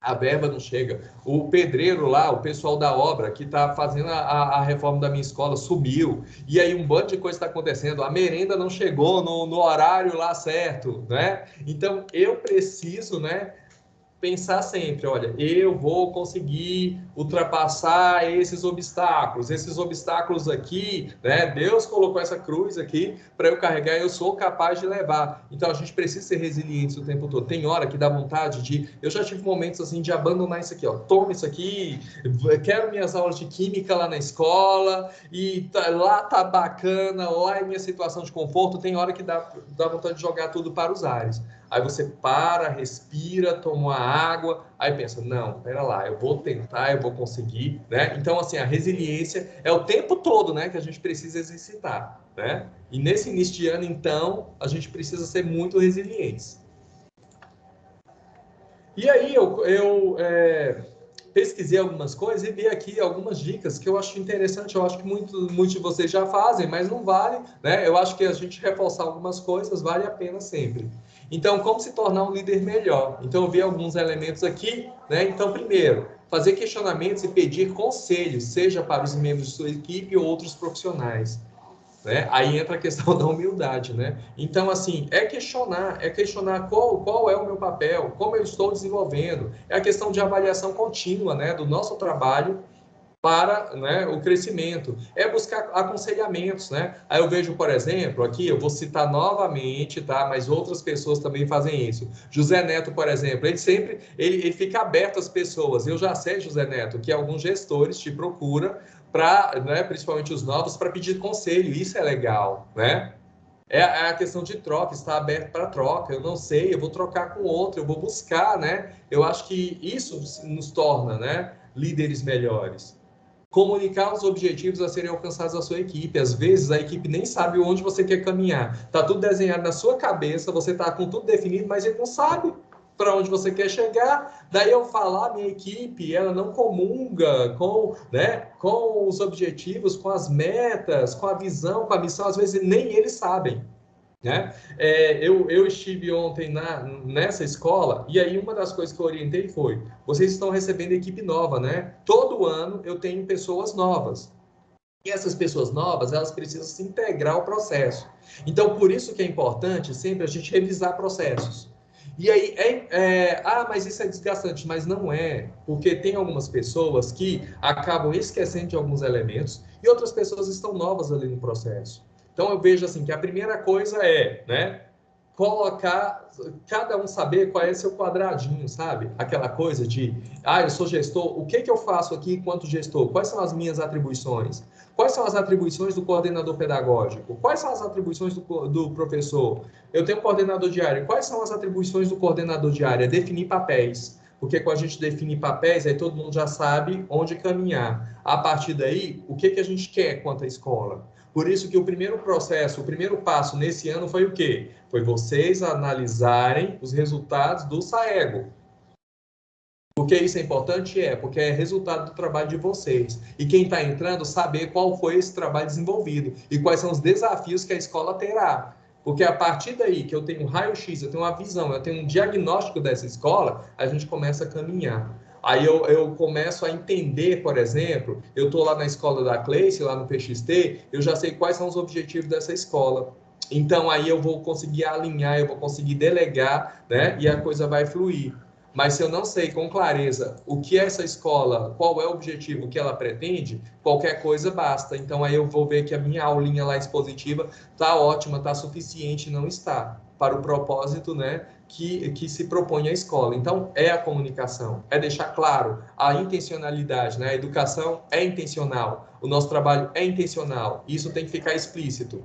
a verba não chega. O pedreiro lá, o pessoal da obra que está fazendo a reforma da minha escola sumiu. E aí um bando de coisa está acontecendo. A merenda não chegou no horário lá certo, né? Então eu preciso, né, pensar sempre, olha, eu vou conseguir ultrapassar esses obstáculos aqui, né? Deus colocou essa cruz aqui para eu carregar, eu sou capaz de levar. Então a gente precisa ser resiliente o tempo todo. Tem hora que dá vontade de, eu já tive momentos assim de abandonar isso aqui, ó, toma isso aqui, quero minhas aulas de química lá na escola e lá tá bacana, lá é minha situação de conforto. Tem hora que dá vontade de jogar tudo para os ares. Aí você para, respira, toma uma água, aí pensa, não, pera lá, eu vou tentar, eu vou conseguir, né? Então, assim, a resiliência é o tempo todo, né, que a gente precisa exercitar, né? E nesse início de ano, então, a gente precisa ser muito resilientes. E aí eu pesquisei algumas coisas e vi aqui algumas dicas que eu acho interessante. Eu acho que muitos de vocês já fazem, mas não vale, né? Eu acho que a gente reforçar algumas coisas vale a pena sempre. Então, como se tornar um líder melhor? Então, eu vi alguns elementos aqui, né? Então, primeiro, fazer questionamentos e pedir conselhos, seja para os membros de sua equipe ou outros profissionais. Né? Aí entra a questão da humildade, né? Então, assim, é questionar qual é o meu papel, como eu estou desenvolvendo. É a questão de avaliação contínua, né, do nosso trabalho para, né, o crescimento. É buscar aconselhamentos, né? Aí eu vejo, por exemplo, aqui eu vou citar novamente, tá? Mas outras pessoas também fazem isso. José Neto, por exemplo, ele fica aberto às pessoas. Eu já sei, José Neto, que alguns gestores te procuram para, né, principalmente os novos, para pedir conselho. Isso é legal, né? É a questão de troca, está aberto para troca. Eu não sei, eu vou trocar com outro, eu vou buscar, né? Eu acho que isso nos torna, né, líderes melhores. Comunicar os objetivos a serem alcançados da sua equipe. Às vezes a equipe nem sabe onde você quer caminhar. Tá tudo desenhado na sua cabeça, você tá com tudo definido, mas ele não sabe para onde você quer chegar. Daí eu falar, minha equipe, ela não comunga com, né, com os objetivos, com as metas, com a visão, com a missão. Às vezes nem eles sabem. Né? Eu estive ontem nessa escola e aí uma das coisas que eu orientei foi: vocês estão recebendo equipe nova, né? Todo ano eu tenho pessoas novas. E essas pessoas novas, elas precisam se integrar ao processo. Então, por isso que é importante sempre a gente revisar processos. E aí, mas isso é desgastante, mas não é, porque tem algumas pessoas que acabam esquecendo de alguns elementos e outras pessoas estão novas ali no processo. Então, eu vejo assim que a primeira coisa é, né, colocar, cada um saber qual é seu quadradinho, sabe? Aquela coisa de, eu sou gestor, o que eu faço aqui enquanto gestor? Quais são as minhas atribuições? Quais são as atribuições do coordenador pedagógico? Quais são as atribuições do professor? Eu tenho um coordenador de área. Quais são as atribuições do coordenador de área? Definir papéis. Porque quando a gente define papéis, aí todo mundo já sabe onde caminhar. A partir daí, o que a gente quer quanto à escola? Por isso que o primeiro processo, o primeiro passo nesse ano foi o quê? Foi vocês analisarem os resultados do SAEGO. Por que isso é importante? Porque é resultado do trabalho de vocês. E quem está entrando saber qual foi esse trabalho desenvolvido e quais são os desafios que a escola terá. Porque a partir daí que eu tenho um raio-x, eu tenho uma visão, eu tenho um diagnóstico dessa escola, a gente começa a caminhar. Aí eu começo a entender, por exemplo, eu estou lá na escola da Cleice, lá no PXT, eu já sei quais são os objetivos dessa escola. Então aí eu vou conseguir alinhar, eu vou conseguir delegar, né? E a coisa vai fluir. Mas se eu não sei com clareza o que é essa escola, qual é o objetivo, o que ela pretende, qualquer coisa basta. Então aí eu vou ver que a minha aulinha lá expositiva está ótima, está suficiente, não está para o propósito, né, que se propõe a escola. Então é a comunicação, é deixar claro a intencionalidade, né? A educação é intencional, o nosso trabalho é intencional, isso tem que ficar explícito.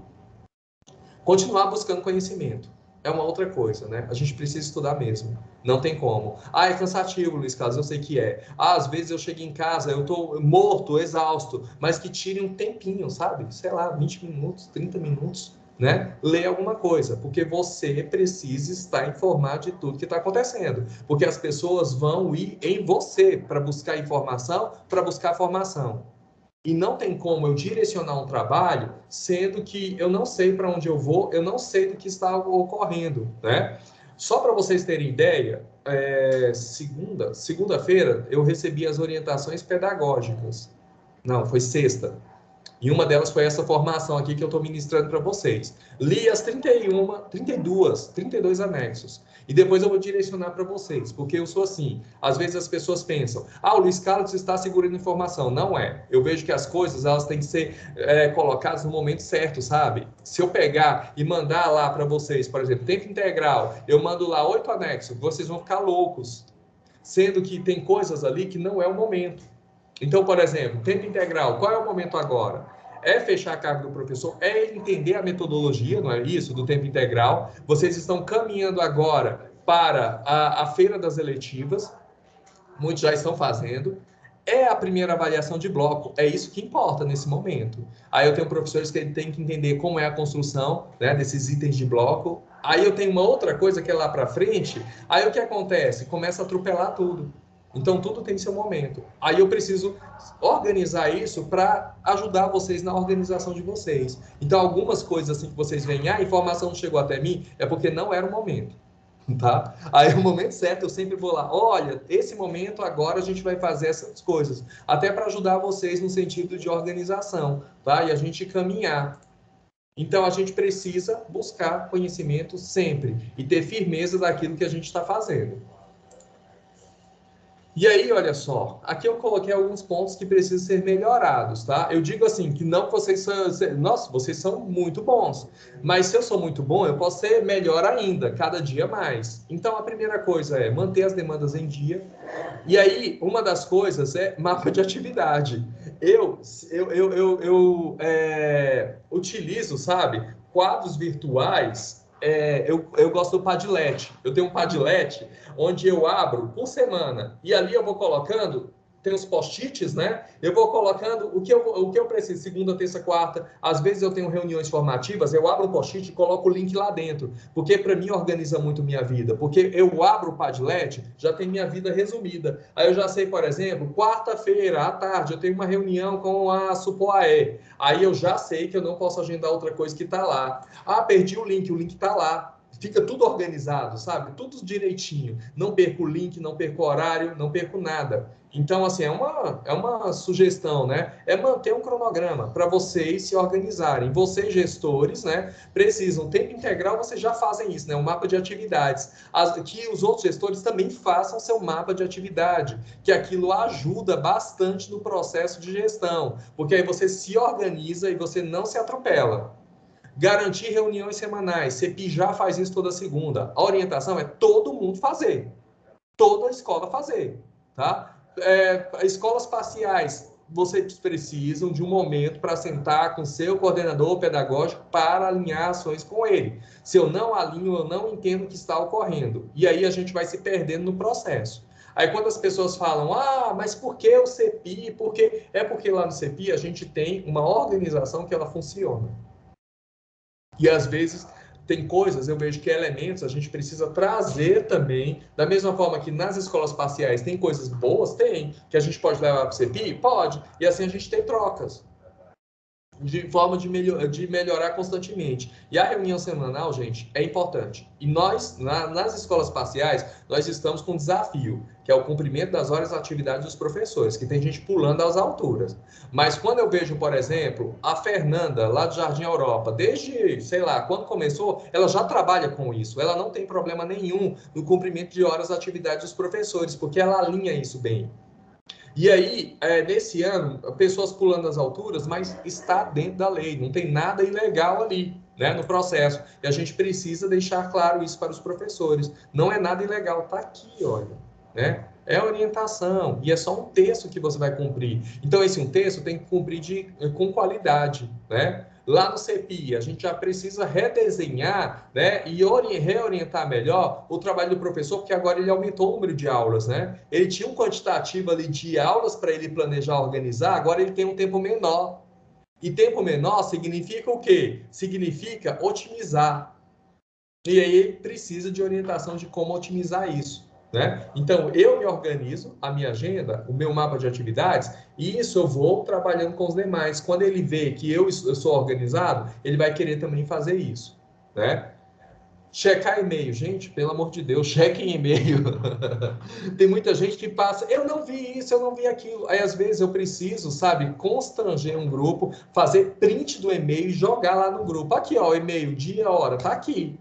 Continuar buscando conhecimento. é uma outra coisa, né? A gente precisa estudar mesmo. Não tem como. Ah, é cansativo, Luiz Carlos, eu sei que é. Ah, às vezes eu chego em casa, eu tô morto, exausto, mas que tire um tempinho, sabe? Sei lá, 20 minutos, 30 minutos, né? Ler alguma coisa, porque você precisa estar informado de tudo que está acontecendo. Porque as pessoas vão ir em você para buscar informação, para buscar formação. E não tem como eu direcionar um trabalho, sendo que eu não sei para onde eu vou, eu não sei do que está ocorrendo, né? Só para vocês terem ideia, segunda-feira eu recebi as orientações pedagógicas. Não, foi sexta. E uma delas foi essa formação aqui que eu estou ministrando para vocês. Li as 32 anexos. E depois eu vou direcionar para vocês, porque eu sou assim. Às vezes as pessoas pensam, o Luiz Carlos está segurando informação. Não é. Eu vejo que as coisas elas têm que ser colocadas no momento certo, sabe? Se eu pegar e mandar lá para vocês, por exemplo, tempo integral, eu mando lá 8 anexos, vocês vão ficar loucos. Sendo que tem coisas ali que não é o momento. Então, por exemplo, tempo integral, qual é o momento agora? É fechar a carga do professor, é ele entender a metodologia, não é isso, do tempo integral. Vocês estão caminhando agora para a feira das eletivas, muitos já estão fazendo. É a primeira avaliação de bloco, é isso que importa nesse momento. Aí eu tenho professores que têm que entender como é a construção, né, desses itens de bloco. Aí eu tenho uma outra coisa que é lá para frente, aí o que acontece? Começa a atropelar tudo. Então, tudo tem seu momento. Aí eu preciso organizar isso para ajudar vocês na organização de vocês. Então, algumas coisas assim que vocês veem, a informação não chegou até mim, é porque não era o momento. Tá? Aí, no momento certo, eu sempre vou lá. Olha, esse momento agora a gente vai fazer essas coisas. Até para ajudar vocês no sentido de organização, tá? E a gente caminhar. Então, a gente precisa buscar conhecimento sempre e ter firmeza daquilo que a gente está fazendo. E aí, olha só, aqui eu coloquei alguns pontos que precisam ser melhorados, tá? Eu digo assim, que não que vocês são... Nossa, vocês são muito bons. Mas se eu sou muito bom, eu posso ser melhor ainda, cada dia mais. Então, a primeira coisa é manter as demandas em dia. E aí, uma das coisas é mapa de atividade. Eu utilizo, sabe, quadros virtuais. Eu gosto do Padlet. Eu tenho um Padlet onde eu abro por semana e ali eu vou colocando, tem os post-its, né? Eu vou colocando o que eu preciso, segunda, terça, quarta. Às vezes eu tenho reuniões formativas, eu abro o post-it e coloco o link lá dentro, porque para mim organiza muito minha vida, porque eu abro o Padlet, já tem minha vida resumida. Aí eu já sei, por exemplo, quarta-feira à tarde eu tenho uma reunião com a Supoae. Aí eu já sei que eu não posso agendar outra coisa que está lá. Perdi o link está lá. Fica tudo organizado, sabe? Tudo direitinho. Não perco o link, não perco o horário, não perco nada. Então, assim, é uma sugestão, né? É manter um cronograma para vocês se organizarem. Vocês, gestores, né? Precisam. Tempo integral, vocês já fazem isso, né? Um mapa de atividades. Que os outros gestores também façam seu mapa de atividade, que aquilo ajuda bastante no processo de gestão, porque aí você se organiza e você não se atropela. Garantir reuniões semanais. CEPI já faz isso toda segunda. A orientação é todo mundo fazer. Toda escola fazer. Tá? Escolas parciais, vocês precisam de um momento para sentar com seu coordenador pedagógico para alinhar ações com ele. Se eu não alinho, eu não entendo o que está ocorrendo. E aí a gente vai se perdendo no processo. Aí quando as pessoas falam, mas por que o CEPI? Porque lá no CEPI a gente tem uma organização que ela funciona. E às vezes tem coisas, eu vejo que elementos a gente precisa trazer também, da mesma forma que nas escolas parciais tem coisas boas, tem, que a gente pode levar para o CEPI? Pode, e assim a gente tem trocas, de forma de melhorar constantemente. E a reunião semanal, gente, é importante. E nós, nas escolas parciais, nós estamos com um desafio, que é o cumprimento das horas de atividade dos professores, que tem gente pulando às alturas. Mas quando eu vejo, por exemplo, a Fernanda, lá do Jardim Europa, desde, sei lá, quando começou, ela já trabalha com isso. Ela não tem problema nenhum no cumprimento de horas de atividade dos professores, porque ela alinha isso bem. E aí, nesse ano, pessoas pulando as alturas, mas está dentro da lei, não tem nada ilegal ali, né, no processo. E a gente precisa deixar claro isso para os professores. Não é nada ilegal, está aqui, olha, né? É orientação, e é só um texto que você vai cumprir. Então, esse um texto tem que cumprir com qualidade, né? Lá no CEPI, a gente já precisa redesenhar, né, e reorientar melhor o trabalho do professor, porque agora ele aumentou o número de aulas, né? Ele tinha um quantitativo ali de aulas para ele planejar, organizar, agora ele tem um tempo menor. E tempo menor significa o quê? Significa otimizar. E aí ele precisa de orientação de como otimizar isso, né? Então, eu me organizo, a minha agenda, o meu mapa de atividades, e isso eu vou trabalhando com os demais. Quando ele vê que eu sou organizado, ele vai querer também fazer isso, né? Checar e-mail. Gente, pelo amor de Deus, chequem e-mail. Tem muita gente que passa, eu não vi isso, eu não vi aquilo. Aí, às vezes, eu preciso, sabe, constranger um grupo, fazer print do e-mail e jogar lá no grupo. Aqui, ó, e-mail, dia, hora, tá aqui.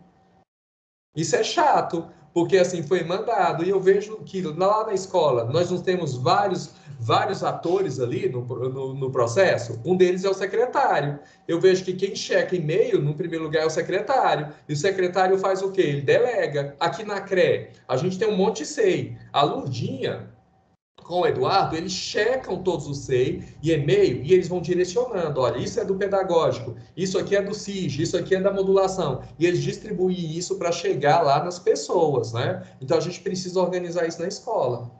Isso é chato, porque assim foi mandado. E eu vejo que lá na escola nós não temos vários atores ali no processo. Um deles é o secretário. Eu vejo que quem checa e-mail, no primeiro lugar, é o secretário. E o secretário faz o quê? Ele delega. Aqui na CRE, a gente tem um monte de SEI. A Lurdinha, com o Eduardo, eles checam todos os SEI e e-mail e eles vão direcionando. Olha, isso é do pedagógico, isso aqui é do SIG, isso aqui é da modulação. E eles distribuem isso para chegar lá nas pessoas, né? Então a gente precisa organizar isso na escola.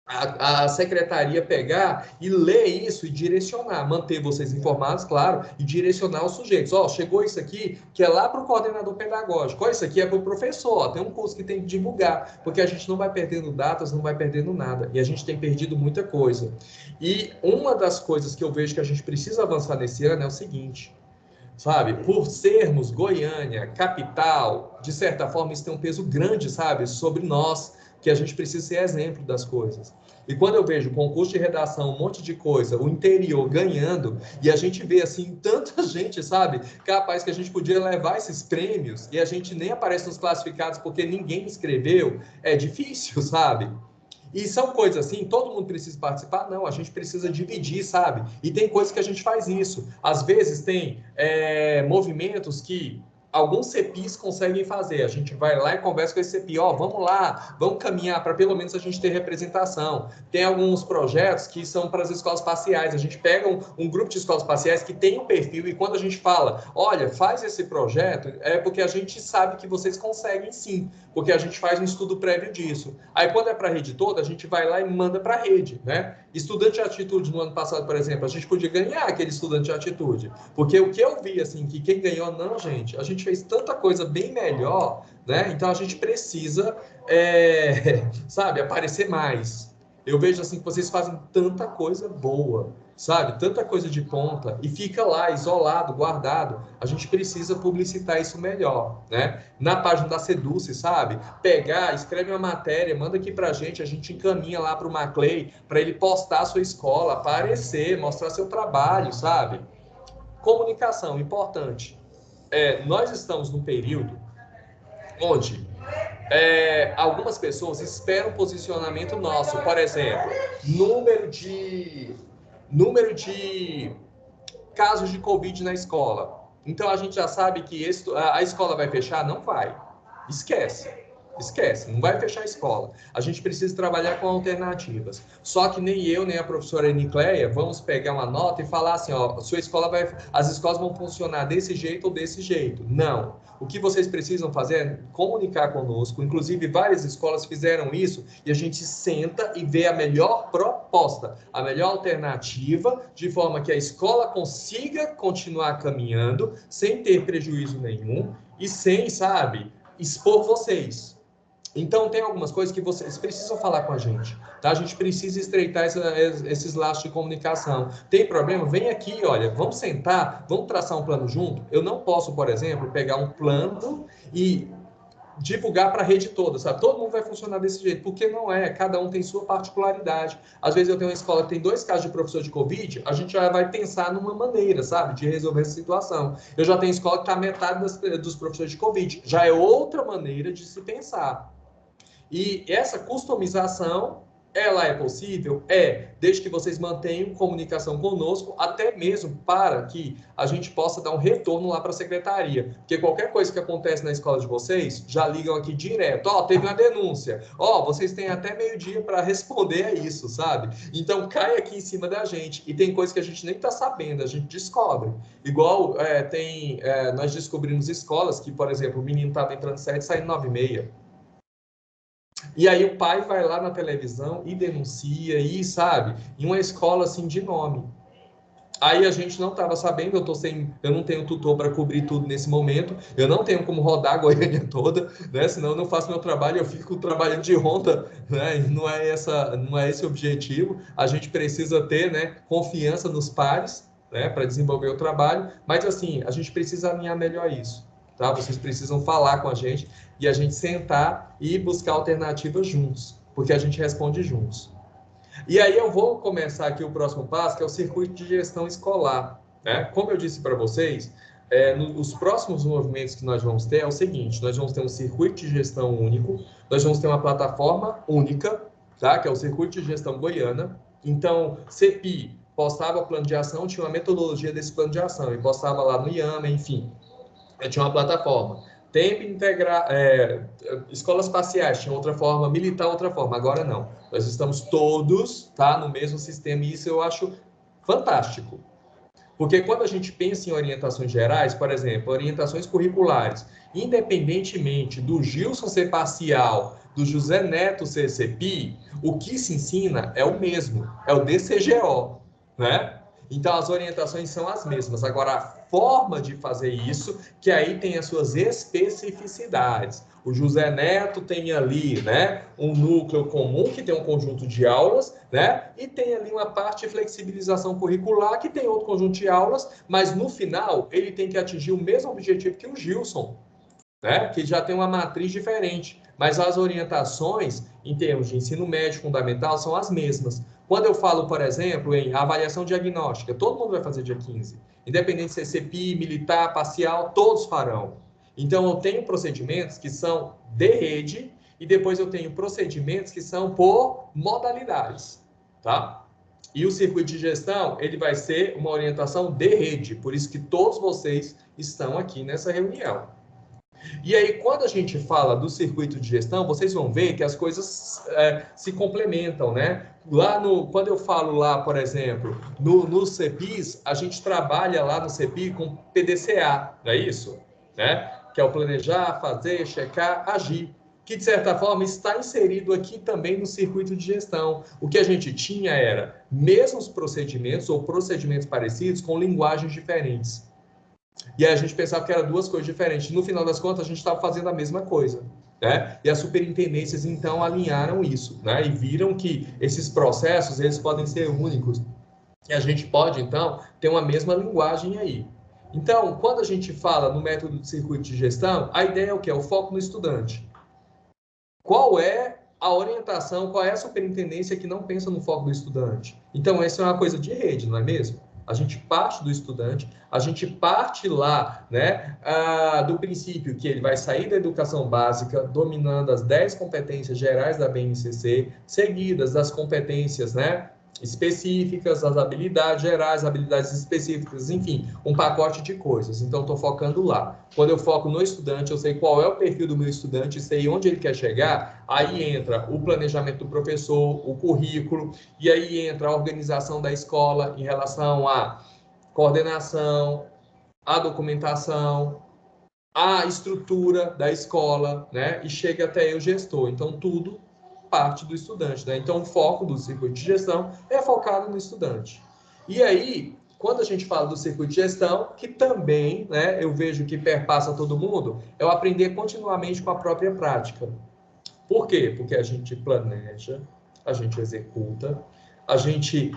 A secretaria pegar e ler isso e direcionar, manter vocês informados, claro, e direcionar os sujeitos. Ó, chegou isso aqui, que é lá para o coordenador pedagógico. Ó, isso aqui é para o professor. Ó, tem um curso que tem que divulgar, porque a gente não vai perdendo datas, não vai perdendo nada. E a gente tem perdido muita coisa. E uma das coisas que eu vejo que a gente precisa avançar nesse ano é o seguinte, sabe? Por sermos Goiânia, capital, de certa forma isso tem um peso grande, sabe? Sobre nós, que a gente precisa ser exemplo das coisas. E quando eu vejo concurso de redação, um monte de coisa, o interior ganhando, e a gente vê, assim, tanta gente, sabe? Capaz que a gente podia levar esses prêmios e a gente nem aparece nos classificados porque ninguém escreveu, é difícil, sabe? E são coisas assim, todo mundo precisa participar? Não, a gente precisa dividir, sabe? E tem coisas que a gente faz isso. Às vezes tem movimentos que alguns CEPIs conseguem fazer. A gente vai lá e conversa com esse CEPI, ó, vamos lá, vamos caminhar para pelo menos a gente ter representação. Tem alguns projetos que são para as escolas parciais. A gente pega um grupo de escolas parciais que tem um perfil e quando a gente fala, olha, faz esse projeto, é porque a gente sabe que vocês conseguem sim, porque a gente faz um estudo prévio disso. Aí quando é para a rede toda, a gente vai lá e manda para a rede, né? Estudante de atitude no ano passado, por exemplo, a gente podia ganhar aquele estudante de atitude, porque o que eu vi, assim, que quem ganhou, não, gente, a gente fez tanta coisa bem melhor, né? Então a gente precisa, sabe, aparecer mais. Eu vejo assim que vocês fazem tanta coisa boa, sabe? Tanta coisa de ponta e fica lá isolado, guardado. A gente precisa publicitar isso melhor, né? Na página da Seduce, sabe? Pegar, escreve uma matéria, manda aqui pra gente, a gente encaminha lá para o Maclay para ele postar a sua escola, aparecer, mostrar seu trabalho, sabe? Comunicação, importante. Nós estamos num período onde algumas pessoas esperam posicionamento nosso, por exemplo, número de casos de Covid na escola. Então a gente já sabe que a escola vai fechar? Não vai. Esquece, não vai fechar a escola. A gente precisa trabalhar com alternativas. Só que nem eu, nem a professora Enicleia vamos pegar uma nota e falar assim, ó, as escolas vão funcionar desse jeito ou desse jeito. Não. O que vocês precisam fazer é comunicar conosco. Inclusive, várias escolas fizeram isso e a gente senta e vê a melhor proposta, a melhor alternativa, de forma que a escola consiga continuar caminhando sem ter prejuízo nenhum e sem, sabe, expor vocês. Então, tem algumas coisas que vocês precisam falar com a gente, tá? A gente precisa estreitar esses laços de comunicação. Tem problema? Vem aqui, olha, vamos sentar, vamos traçar um plano junto. Eu não posso, por exemplo, pegar um plano e divulgar para a rede toda, sabe? Todo mundo vai funcionar desse jeito, porque não é, cada um tem sua particularidade. Às vezes eu tenho uma escola que tem 2 casos de professor de Covid, a gente já vai pensar numa maneira, sabe, de resolver essa situação. Eu já tenho escola que está metade dos professores de Covid, já é outra maneira de se pensar. E essa customização Ela é possível? Desde que vocês mantenham comunicação conosco, até mesmo para que a gente possa dar um retorno lá para a secretaria. Porque qualquer coisa que acontece na escola de vocês, já ligam aqui direto. Teve uma denúncia. Vocês têm até meio-dia para responder a isso, sabe? Então, cai aqui em cima da gente. E tem coisa que a gente nem está sabendo, a gente descobre. Igual nós descobrimos escolas que, por exemplo, o menino estava entrando 7 e saindo 9h30. E aí o pai vai lá na televisão e denuncia, e sabe, em uma escola assim de nome. Aí a gente não estava sabendo, eu não tenho tutor para cobrir tudo nesse momento, eu não tenho como rodar a Goiânia toda, né? Senão eu não faço meu trabalho, eu fico trabalhando de Honda, né? E não é esse o objetivo. A gente precisa ter, né, confiança nos pares, né, para desenvolver o trabalho, mas assim, a gente precisa alinhar melhor isso, tá? Vocês precisam falar com a gente e a gente sentar e buscar alternativas juntos, porque a gente responde juntos. E aí eu vou começar aqui o próximo passo, que é o circuito de gestão escolar, né? Como eu disse para vocês, os próximos movimentos que nós vamos ter é o seguinte: nós vamos ter um circuito de gestão único, nós vamos ter uma plataforma única, tá? Que é o circuito de gestão goiana. Então, CEPI postava o plano de ação, tinha uma metodologia desse plano de ação, e postava lá no IAMA, enfim, tinha uma plataforma. Tempo integrar, escolas parciais tinha outra forma, militar outra forma, agora não. Nós estamos todos, tá, no mesmo sistema, e isso eu acho fantástico. Porque quando a gente pensa em orientações gerais, por exemplo, orientações curriculares, independentemente do Gilson ser parcial, do José Neto ser CEPI, o que se ensina é o mesmo, é o DCGO, né? Então, as orientações são as mesmas. Agora, a forma de fazer isso, que aí tem as suas especificidades. O José Neto tem ali, né, um núcleo comum, que tem um conjunto de aulas, né, e tem ali uma parte de flexibilização curricular, que tem outro conjunto de aulas, mas no final, ele tem que atingir o mesmo objetivo que o Gilson, né, que já tem uma matriz diferente. Mas as orientações, em termos de ensino médio fundamental, são as mesmas. Quando eu falo, por exemplo, em avaliação diagnóstica, todo mundo vai fazer dia 15. Independente se é CEPI, militar, parcial, todos farão. Então, eu tenho procedimentos que são de rede e depois eu tenho procedimentos que são por modalidades, tá? E o circuito de gestão, ele vai ser uma orientação de rede, por isso que todos vocês estão aqui nessa reunião. E aí, quando a gente fala do circuito de gestão, vocês vão ver que as coisas se complementam, né? Quando eu falo lá, por exemplo, no CEPIs, a gente trabalha lá no CEPI com PDCA, não é isso? Né? Que é o planejar, fazer, checar, agir, que de certa forma está inserido aqui também no circuito de gestão. O que a gente tinha era mesmos procedimentos ou procedimentos parecidos com linguagens diferentes. E aí a gente pensava que eram duas coisas diferentes. No final das contas, a gente estava fazendo a mesma coisa, né? E as superintendências, então, alinharam isso, né? E viram que esses processos, eles podem ser únicos. E a gente pode, então, ter uma mesma linguagem aí. Então, quando a gente fala no método de circuito de gestão, a ideia é o quê? O foco no estudante. Qual é a orientação, qual é a superintendência que não pensa no foco do estudante? Então, essa é uma coisa de rede, não é mesmo? A gente parte do estudante, a gente parte lá, né, do princípio que ele vai sair da educação básica, dominando as 10 competências gerais da BNCC, seguidas das competências, né, específicas, as habilidades gerais, habilidades específicas, enfim, um pacote de coisas. Então, estou focando lá. Quando eu foco no estudante, eu sei qual é o perfil do meu estudante, sei onde ele quer chegar, aí entra o planejamento do professor, o currículo, e aí entra a organização da escola em relação à coordenação, à documentação, à estrutura da escola, né? E chega até o gestor. Então, tudo parte do estudante, né? Então, o foco do circuito de gestão é focado no estudante. E aí, quando a gente fala do circuito de gestão, que também, né, eu vejo que perpassa todo mundo, é o aprender continuamente com a própria prática. Por quê? Porque a gente planeja, a gente executa, a gente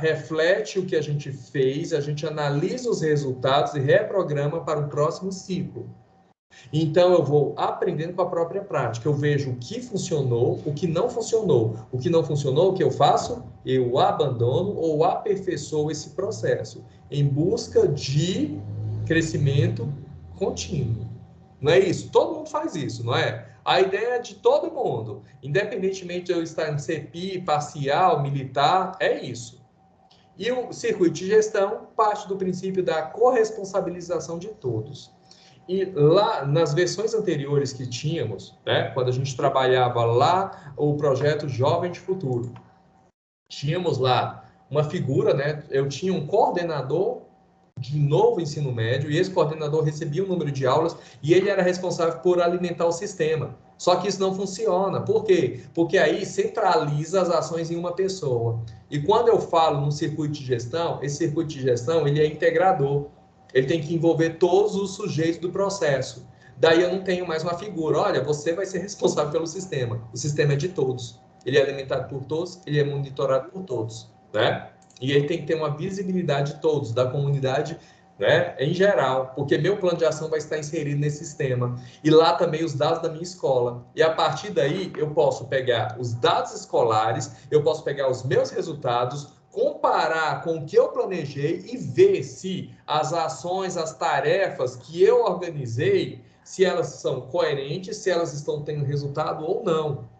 reflete o que a gente fez, a gente analisa os resultados e reprograma para o próximo ciclo. Então, eu vou aprendendo com a própria prática. Eu vejo o que funcionou, o que não funcionou. O que não funcionou, o que eu faço? Eu abandono ou aperfeiçoo esse processo em busca de crescimento contínuo. Não é isso? Todo mundo faz isso, não é? A ideia é de todo mundo, independentemente de eu estar em CPI, parcial, militar, é isso. E o circuito de gestão parte do princípio da corresponsabilização de todos. E lá, nas versões anteriores que tínhamos, né, quando a gente trabalhava lá o projeto Jovem de Futuro, tínhamos lá uma figura, né, eu tinha um coordenador de novo ensino médio, e esse coordenador recebia um número de aulas, e ele era responsável por alimentar o sistema. Só que isso não funciona. Por quê? Porque aí centraliza as ações em uma pessoa. E quando eu falo no circuito de gestão, esse circuito de gestão, ele é integrador. Ele tem que envolver todos os sujeitos do processo. Daí eu não tenho mais uma figura. Olha, você vai ser responsável pelo sistema. O sistema é de todos. Ele é alimentado por todos, ele é monitorado por todos, né? E ele tem que ter uma visibilidade de todos, da comunidade, né, em geral, porque meu plano de ação vai estar inserido nesse sistema. E lá também os dados da minha escola. E a partir daí eu posso pegar os dados escolares, eu posso pegar os meus resultados, comparar com o que eu planejei e ver se as ações, as tarefas que eu organizei, se elas são coerentes, se elas estão tendo resultado ou não.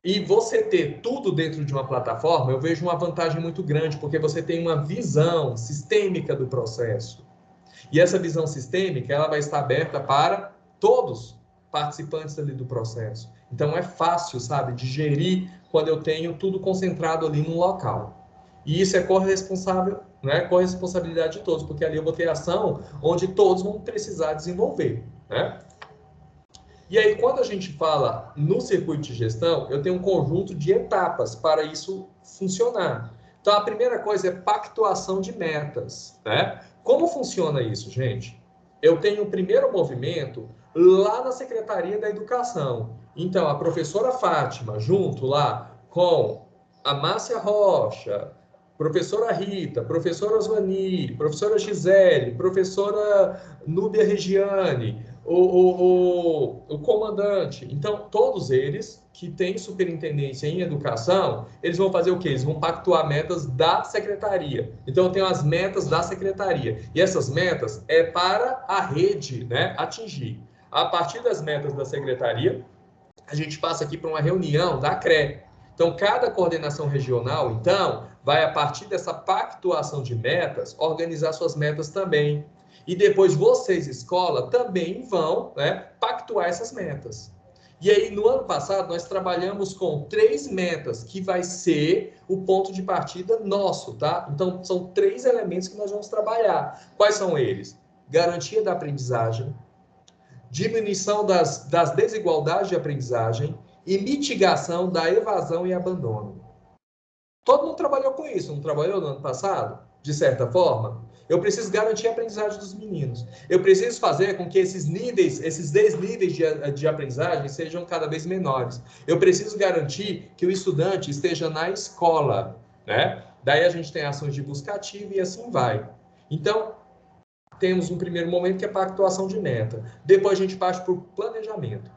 E você ter tudo dentro de uma plataforma, eu vejo uma vantagem muito grande, porque você tem uma visão sistêmica do processo. E essa visão sistêmica, ela vai estar aberta para todos participantes ali do processo. Então é fácil, sabe, de gerir quando eu tenho tudo concentrado ali num local. E isso é corresponsável, né, corresponsabilidade de todos, porque ali eu vou ter ação onde todos vão precisar desenvolver, né? E aí, quando a gente fala no circuito de gestão, eu tenho um conjunto de etapas para isso funcionar. Então, a primeira coisa é pactuação de metas, né? Como funciona isso, gente? Eu tenho o primeiro movimento lá na Secretaria da Educação. Então, a professora Fátima, junto lá com a Márcia Rocha, professora Rita, professora Zwani, professora Gisele, professora Núbia Regiane, o comandante. Então, todos eles que têm superintendência em educação, eles vão fazer o quê? Eles vão pactuar metas da secretaria. Então, eu tenho as metas da secretaria. E essas metas é para a rede, né, atingir. A partir das metas da secretaria, a gente passa aqui para uma reunião da CRE. Então, cada coordenação regional, então, vai, a partir dessa pactuação de metas, organizar suas metas também. E depois vocês, escola, também vão, né, pactuar essas metas. E aí, no ano passado, nós trabalhamos com 3 metas, que vai ser o ponto de partida nosso, tá? Então, são 3 elementos que nós vamos trabalhar. Quais são eles? Garantia da aprendizagem, diminuição das desigualdades de aprendizagem e mitigação da evasão e abandono. Todo mundo trabalhou com isso, não trabalhou no ano passado? De certa forma? Eu preciso garantir a aprendizagem dos meninos. Eu preciso fazer com que esses níveis, esses desníveis de aprendizagem sejam cada vez menores. Eu preciso garantir que o estudante esteja na escola, né? Daí a gente tem ações de busca ativa e assim vai. Então, temos um primeiro momento que é pactuação de meta. Depois a gente parte para o planejamento.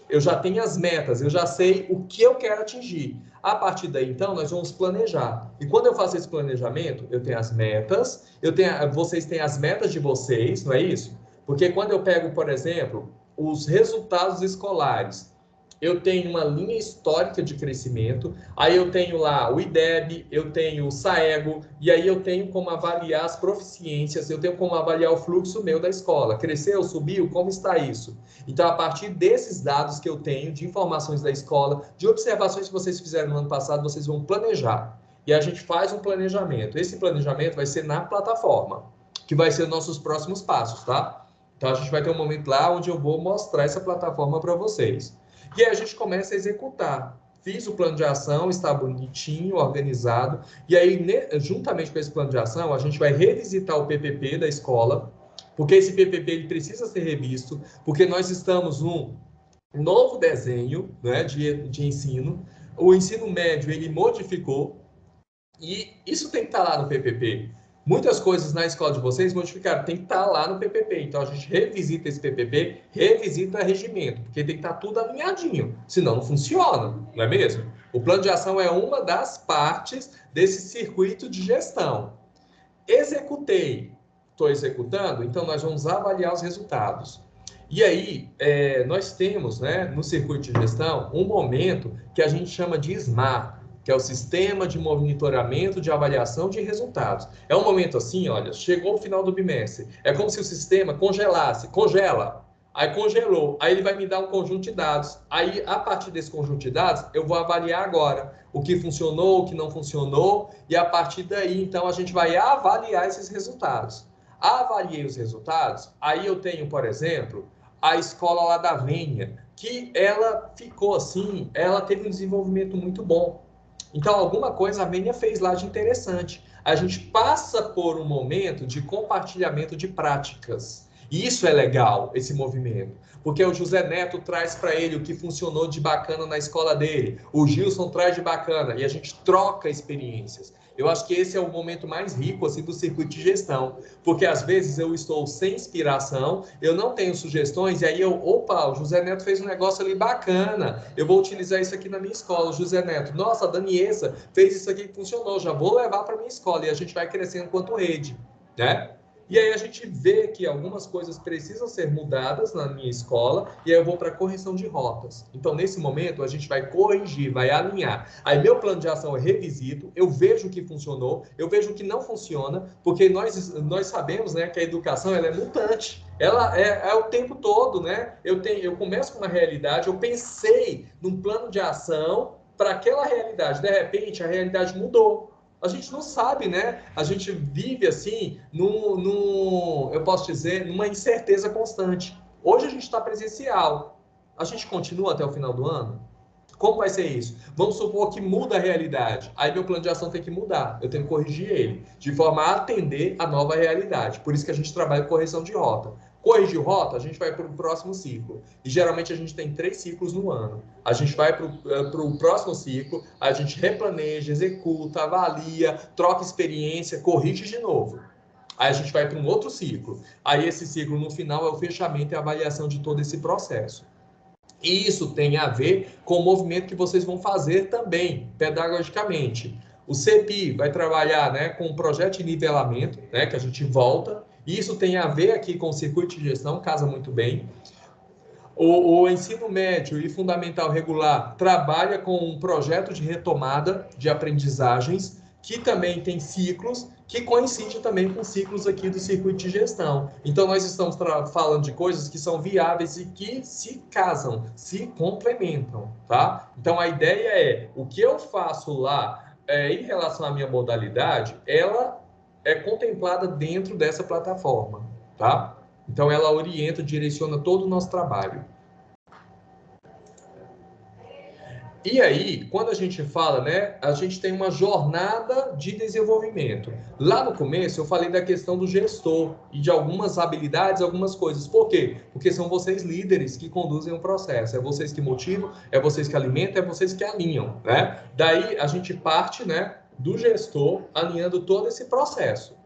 Eu já tenho as metas, eu já sei o que eu quero atingir. A partir daí, então, nós vamos planejar. E quando eu faço esse planejamento, eu tenho as metas, vocês têm as metas de vocês, não é isso? Porque quando eu pego, por exemplo, os resultados escolares, eu tenho uma linha histórica de crescimento, aí eu tenho lá o IDEB, eu tenho o SAEGO, e aí eu tenho como avaliar as proficiências, eu tenho como avaliar o fluxo meu da escola. Cresceu, subiu, como está isso? Então, a partir desses dados que eu tenho, de informações da escola, de observações que vocês fizeram no ano passado, vocês vão planejar. E a gente faz um planejamento. Esse planejamento vai ser na plataforma, que vai ser nossos próximos passos, tá? Então, a gente vai ter um momento lá onde eu vou mostrar essa plataforma para vocês. E aí a gente começa a executar. Fiz o plano de ação, está bonitinho, organizado. E aí, juntamente com esse plano de ação, a gente vai revisitar o PPP da escola, porque esse PPP ele precisa ser revisto, porque nós estamos num novo desenho, né, de ensino. O ensino médio ele modificou, e isso tem que estar lá no PPP. Muitas coisas na escola de vocês modificaram, tem que estar lá no PPP. Então, a gente revisita esse PPP, revisita regimento, porque tem que estar tudo alinhadinho, senão não funciona, não é mesmo? O plano de ação é uma das partes desse circuito de gestão. Executei, estou executando, então nós vamos avaliar os resultados. E aí, nós temos, né, no circuito de gestão, um momento que a gente chama de SMART, que é o Sistema de Monitoramento de Avaliação de Resultados. É um momento assim, olha, chegou o final do bimestre, é como se o sistema congela, aí congelou, aí ele vai me dar um conjunto de dados. Aí, a partir desse conjunto de dados, eu vou avaliar agora o que funcionou, o que não funcionou, e a partir daí, então, a gente vai avaliar esses resultados. Avaliei os resultados, aí eu tenho, por exemplo, a escola lá da Vênia, que ela ficou assim, ela teve um desenvolvimento muito bom. Então, alguma coisa a Vênia fez lá de interessante. A gente passa por um momento de compartilhamento de práticas. E isso é legal, esse movimento. Porque o José Neto traz para ele o que funcionou de bacana na escola dele. O Gilson traz de bacana. E a gente troca experiências. Eu acho que esse é o momento mais rico assim, do circuito de gestão, porque às vezes eu estou sem inspiração, eu não tenho sugestões, e aí opa, o José Neto fez um negócio ali bacana, eu vou utilizar isso aqui na minha escola. O José Neto, nossa, a Daniesa fez isso aqui que funcionou, já vou levar para minha escola, e a gente vai crescendo quanto rede, né? E aí a gente vê que algumas coisas precisam ser mudadas na minha escola, e aí eu vou para correção de rotas. Então, nesse momento, a gente vai corrigir, vai alinhar. Aí meu plano de ação é revisito, eu vejo o que funcionou, eu vejo o que não funciona, porque nós sabemos, né, que a educação ela é mutante. Ela é o tempo todo, né? Eu começo com uma realidade, eu pensei num plano de ação para aquela realidade. De repente, a realidade mudou. A gente não sabe, né? A gente vive assim, eu posso dizer, numa incerteza constante. Hoje a gente está presencial. A gente continua até o final do ano? Como vai ser isso? Vamos supor que muda a realidade. Aí meu plano de ação tem que mudar. Eu tenho que corrigir ele, de forma a atender a nova realidade. Por isso que a gente trabalha com correção de rota. Corrigir rota, a gente vai para o próximo ciclo. E geralmente a gente tem 3 ciclos no ano. A gente vai para o próximo ciclo, a gente replaneja, executa, avalia, troca experiência, corrige de novo. Aí a gente vai para um outro ciclo. Aí esse ciclo, no final, é o fechamento e a avaliação de todo esse processo. E isso tem a ver com o movimento que vocês vão fazer também, pedagogicamente. O CEPI vai trabalhar, né, com um projeto de nivelamento, né, que a gente volta. Isso tem a ver aqui com o circuito de gestão, casa muito bem. O ensino médio e fundamental regular trabalha com um projeto de retomada de aprendizagens, que também tem ciclos, que coincide também com ciclos aqui do circuito de gestão. Então, nós estamos falando de coisas que são viáveis e que se casam, se complementam, tá? Então, a ideia é, o que eu faço lá em relação à minha modalidade, ela é contemplada dentro dessa plataforma, tá? Então, ela orienta, direciona todo o nosso trabalho. E aí, quando a gente fala, né, a gente tem uma jornada de desenvolvimento. Lá no começo, eu falei da questão do gestor e de algumas habilidades, algumas coisas. Por quê? Porque são vocês líderes que conduzem o processo. É vocês que motivam, é vocês que alimentam, é vocês que alinham, né? Daí, a gente parte, né, do gestor alinhando todo esse processo.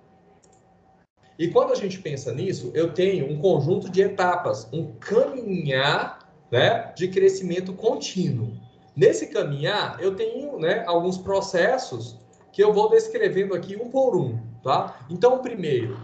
E quando a gente pensa nisso, eu tenho um conjunto de etapas, um caminhar, né, de crescimento contínuo. Nesse caminhar, eu tenho, né, alguns processos que eu vou descrevendo aqui um por um, tá? Então, o primeiro,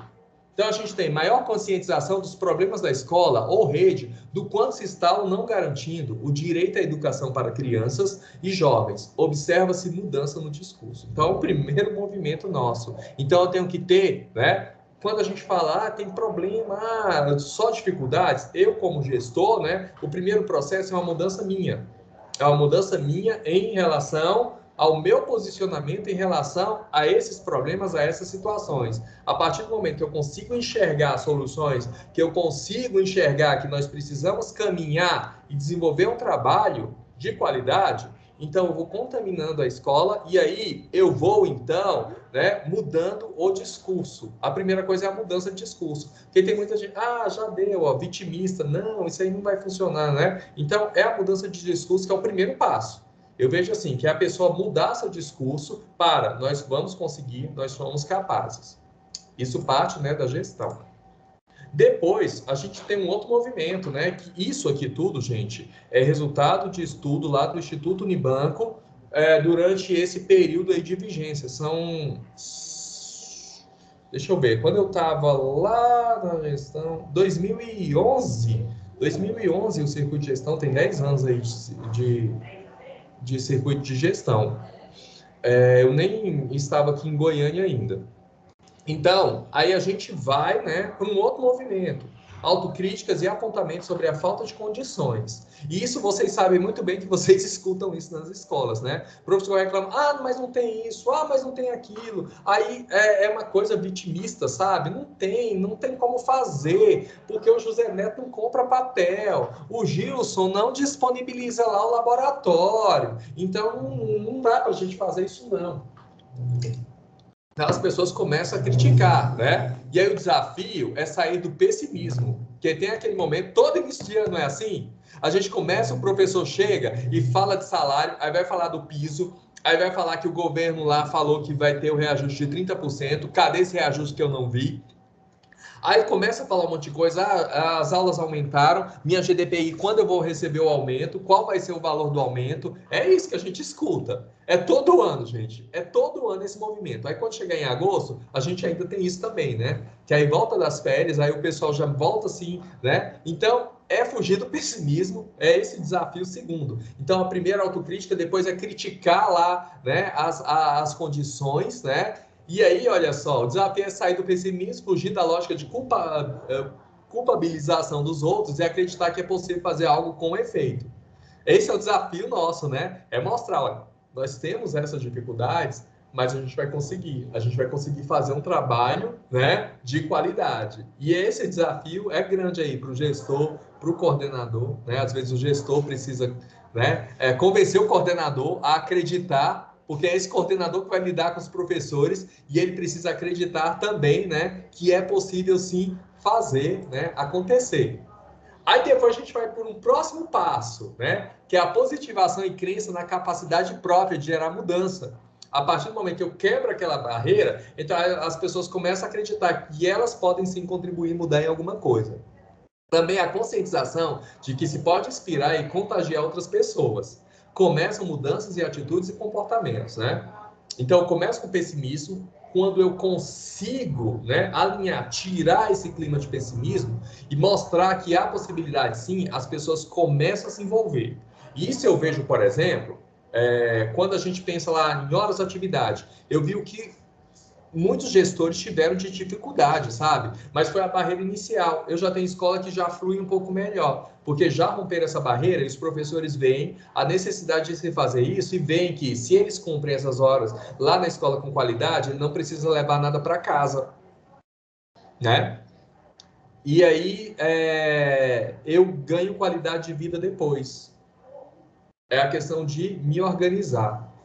então a gente tem maior conscientização dos problemas da escola ou rede, do quanto se está ou não garantindo o direito à educação para crianças e jovens. Observa-se mudança no discurso. Então, é o primeiro movimento nosso. Então, eu tenho que ter, né, quando a gente fala, tem problema, só dificuldades, eu como gestor, né, o primeiro processo é uma mudança minha. É uma mudança minha em relação ao meu posicionamento em relação a esses problemas, a essas situações. A partir do momento que eu consigo enxergar soluções, que eu consigo enxergar que nós precisamos caminhar e desenvolver um trabalho de qualidade, então eu vou contaminando a escola e aí eu vou, então, né, mudando o discurso. A primeira coisa é a mudança de discurso. Porque tem muita gente, já deu, ó, vitimista, não, isso aí não vai funcionar, né? Então, é a mudança de discurso que é o primeiro passo. Eu vejo assim, que é a pessoa mudar seu discurso para nós vamos conseguir, nós somos capazes. Isso parte, né, da gestão. Depois, a gente tem um outro movimento, né? Que isso aqui tudo, gente, é resultado de estudo lá do Instituto Unibanco durante esse período aí de vigência. Deixa eu ver, quando eu estava lá na gestão, 2011, 2011, o circuito de gestão tem 10 anos aí de circuito de gestão. Eu nem estava aqui em Goiânia ainda. Então, aí a gente vai, né, para um outro movimento. Autocríticas e apontamentos sobre a falta de condições. E isso vocês sabem muito bem que vocês escutam isso nas escolas, né? O professor reclama, mas não tem isso, mas não tem aquilo. Aí é uma coisa vitimista, sabe? Não tem como fazer, porque o José Neto não compra papel, o Gilson não disponibiliza lá o laboratório. Então, não dá para a gente fazer isso, não. Então, as pessoas começam a criticar, né? E aí o desafio é sair do pessimismo, porque tem aquele momento, todo início de ano não é assim? A gente começa, o professor chega e fala de salário, aí vai falar do piso, aí vai falar que o governo lá falou que vai ter o reajuste de 30%, cadê esse reajuste que eu não vi? Aí começa a falar um monte de coisa, as aulas aumentaram, minha GDPI, quando eu vou receber o aumento, qual vai ser o valor do aumento? É isso que a gente escuta. É todo ano, gente. É todo ano esse movimento. Aí quando chegar em agosto, a gente ainda tem isso também, né? Que aí volta das férias, aí o pessoal já volta assim, né? Então, é fugir do pessimismo, é esse desafio segundo. Então, a primeira autocrítica, depois é criticar lá, né, as condições, né? E aí, olha só, o desafio é sair do pessimismo, fugir da lógica de culpabilização dos outros e acreditar que é possível fazer algo com efeito. Esse é o desafio nosso, né? É mostrar, olha, nós temos essas dificuldades, mas a gente vai conseguir. A gente vai conseguir fazer um trabalho, né, de qualidade. E esse desafio é grande aí para o gestor, para o coordenador, né? Às vezes o gestor precisa, né, convencer o coordenador a acreditar, porque é esse coordenador que vai lidar com os professores e ele precisa acreditar também, né, que é possível sim fazer, né, acontecer. Aí depois a gente vai por um próximo passo, né? Que é a positivação e crença na capacidade própria de gerar mudança. A partir do momento que eu quebro aquela barreira, então as pessoas começam a acreditar que elas podem sim contribuir e mudar em alguma coisa. Também a conscientização de que se pode inspirar e contagiar outras pessoas. Começam mudanças e atitudes e comportamentos, né? Então, eu começo com pessimismo. Quando eu consigo, né, alinhar, tirar esse clima de pessimismo e mostrar que há possibilidade, sim, as pessoas começam a se envolver. E isso eu vejo, por exemplo, quando a gente pensa lá em horas de atividade, eu vi o que muitos gestores tiveram de dificuldade, sabe? Mas foi a barreira inicial. Eu já tenho escola que já flui um pouco melhor, porque já romperam essa barreira e os professores veem a necessidade de se fazer isso e veem que se eles cumprem essas horas lá na escola com qualidade, ele não precisa levar nada para casa, né? E aí eu ganho qualidade de vida depois. É a questão de me organizar.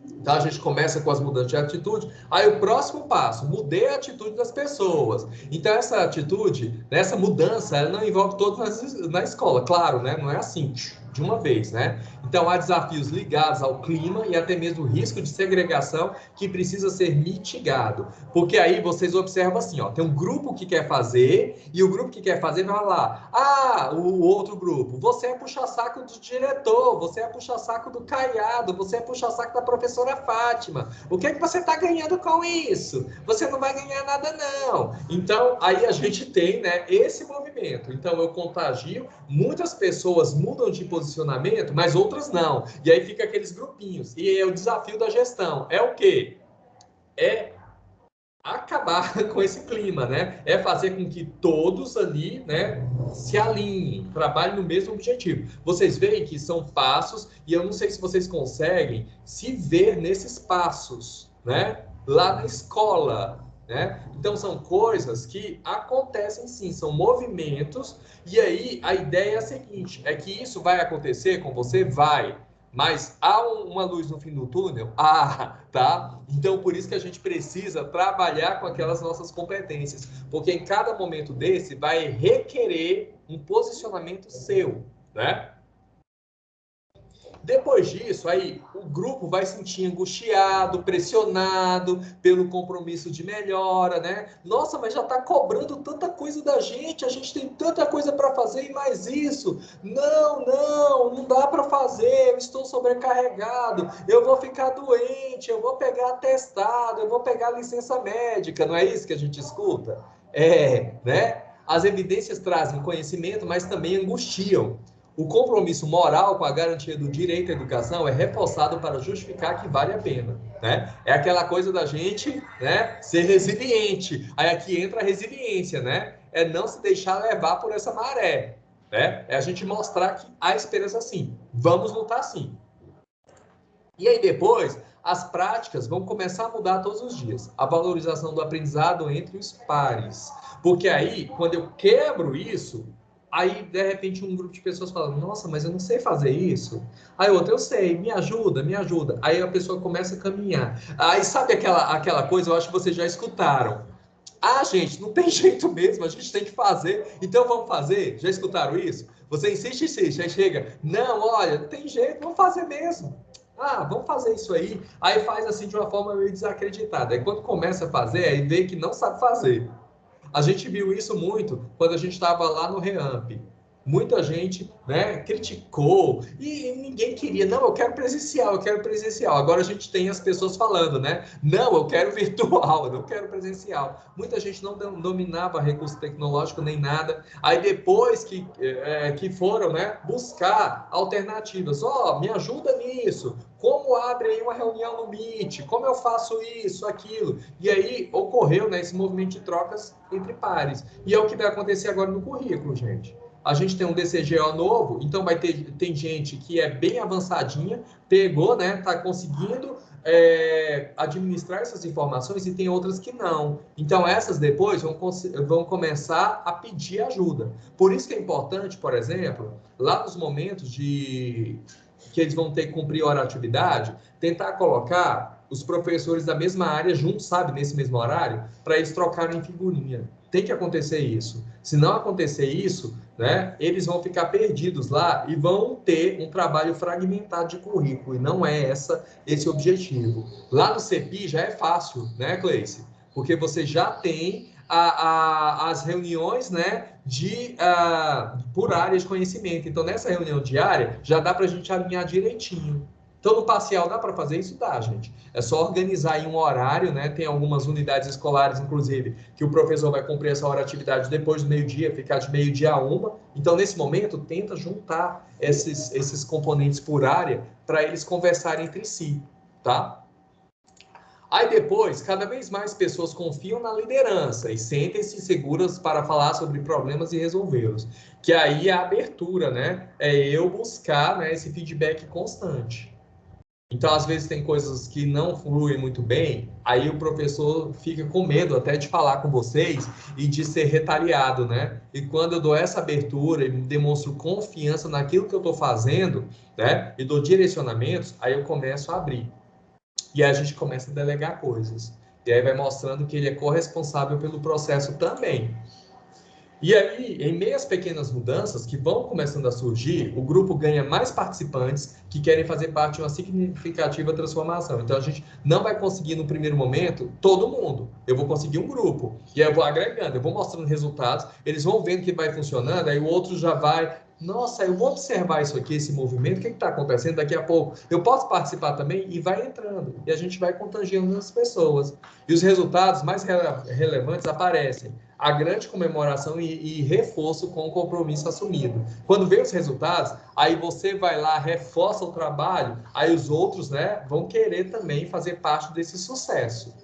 Então, a gente começa com as mudanças de atitude. Aí, o próximo passo, mudei a atitude das pessoas. Então, essa atitude, essa mudança, ela não envolve todos na escola, claro, né? Não é assim, de uma vez, né? Então, há desafios ligados ao clima e até mesmo o risco de segregação que precisa ser mitigado. Porque aí vocês observam assim, ó, tem um grupo que quer fazer e o grupo que quer fazer vai lá, o outro grupo, você é puxa-saco do diretor, você é puxa-saco do Caiado, você é puxa-saco da professora Fátima. O que é que você está ganhando com isso? Você não vai ganhar nada, não. Então, aí a gente tem, né, esse movimento. Então, eu contagio, muitas pessoas mudam de posicionamento, mas outras não. E aí fica aqueles grupinhos. E é o desafio da gestão. É o quê? É acabar com esse clima, né? É fazer com que todos ali, né, se alinhem, trabalhem no mesmo objetivo. Vocês veem que são passos e eu não sei se vocês conseguem se ver nesses passos, né? Lá na escola, né? Então são coisas que acontecem sim, são movimentos e aí a ideia é a seguinte, é que isso vai acontecer com você, vai. Mas há uma luz no fim do túnel? Tá? Então, por isso que a gente precisa trabalhar com aquelas nossas competências. Porque em cada momento desse vai requerer um posicionamento seu, né? Depois disso, aí o grupo vai sentir angustiado, pressionado pelo compromisso de melhora, né? Nossa, mas já está cobrando tanta coisa da gente, a gente tem tanta coisa para fazer e mais isso. Não dá para fazer, eu estou sobrecarregado, eu vou ficar doente, eu vou pegar atestado, eu vou pegar licença médica, não é isso que a gente escuta? Né? As evidências trazem conhecimento, mas também angustiam. O compromisso moral com a garantia do direito à educação é reforçado para justificar que vale a pena, né? É aquela coisa da gente, né, ser resiliente. Aí aqui entra a resiliência, né? É não se deixar levar por essa maré, né? É a gente mostrar que há esperança sim. Vamos lutar sim. E aí depois, as práticas vão começar a mudar todos os dias. A valorização do aprendizado entre os pares. Porque aí, quando eu quebro isso, aí, de repente, um grupo de pessoas fala, nossa, mas eu não sei fazer isso. Aí outra, eu sei, me ajuda, me ajuda. Aí a pessoa começa a caminhar. Aí sabe aquela coisa, eu acho que vocês já escutaram. Ah, gente, não tem jeito mesmo, a gente tem que fazer, então vamos fazer? Já escutaram isso? Você insiste, aí chega, não, olha, não tem jeito, vamos fazer mesmo. Ah, vamos fazer isso aí. Aí faz assim de uma forma meio desacreditada. Aí quando começa a fazer, aí vê que não sabe fazer. A gente viu isso muito quando a gente estava lá no REAMP. Muita gente, né, criticou e ninguém queria. Não, eu quero presencial, eu quero presencial. Agora a gente tem as pessoas falando, né? Não, eu quero virtual, eu não quero presencial. Muita gente não dominava recurso tecnológico nem nada. Aí depois que foram, né, buscar alternativas. Ó, me ajuda nisso. Como abre aí uma reunião no Meet? Como eu faço isso, aquilo? E aí ocorreu, né, esse movimento de trocas entre pares. E é o que vai acontecer agora no currículo, gente. A gente tem um DCGO novo, então tem gente que é bem avançadinha, pegou, né, tá conseguindo administrar essas informações e tem outras que não. Então, essas depois vão começar a pedir ajuda. Por isso que é importante, por exemplo, lá nos momentos que eles vão ter que cumprir hora de atividade, tentar colocar os professores da mesma área juntos, sabe, nesse mesmo horário, para eles trocarem figurinha. Tem que acontecer isso. Se não acontecer isso, né, eles vão ficar perdidos lá e vão ter um trabalho fragmentado de currículo, e não é esse o objetivo. Lá no CEPI já é fácil, né, Cleice? Porque você já tem as reuniões, né, por área de conhecimento. Então, nessa reunião diária, já dá para a gente alinhar direitinho. Então, no parcial dá para fazer isso? Dá, gente. É só organizar aí um horário, né? Tem algumas unidades escolares, inclusive, que o professor vai cumprir essa hora de atividade depois do meio-dia, ficar de meio-dia a 1. Então, nesse momento, tenta juntar esses componentes por área para eles conversarem entre si, tá? Aí depois, cada vez mais pessoas confiam na liderança e sentem-se seguras para falar sobre problemas e resolvê-los. Que aí é a abertura, né? É eu buscar, né, esse feedback constante. Então, às vezes, tem coisas que não fluem muito bem, aí o professor fica com medo até de falar com vocês e de ser retaliado, né? E quando eu dou essa abertura e demonstro confiança naquilo que eu estou fazendo, né? E dou direcionamentos, aí eu começo a abrir. E aí a gente começa a delegar coisas. E aí vai mostrando que ele é corresponsável pelo processo também. E aí, em meio às pequenas mudanças que vão começando a surgir, o grupo ganha mais participantes que querem fazer parte de uma significativa transformação. Então, a gente não vai conseguir, no primeiro momento, todo mundo. Eu vou conseguir um grupo. E aí eu vou agregando, eu vou mostrando resultados, eles vão vendo que vai funcionando, aí o outro já vai... Nossa, eu vou observar isso aqui, esse movimento, o que está acontecendo daqui a pouco? Eu posso participar também? E vai entrando. E a gente vai contagiando as pessoas. E os resultados mais relevantes aparecem. A grande comemoração e reforço com o compromisso assumido. Quando vem os resultados, aí você vai lá, reforça o trabalho, aí os outros, né, vão querer também fazer parte desse sucesso,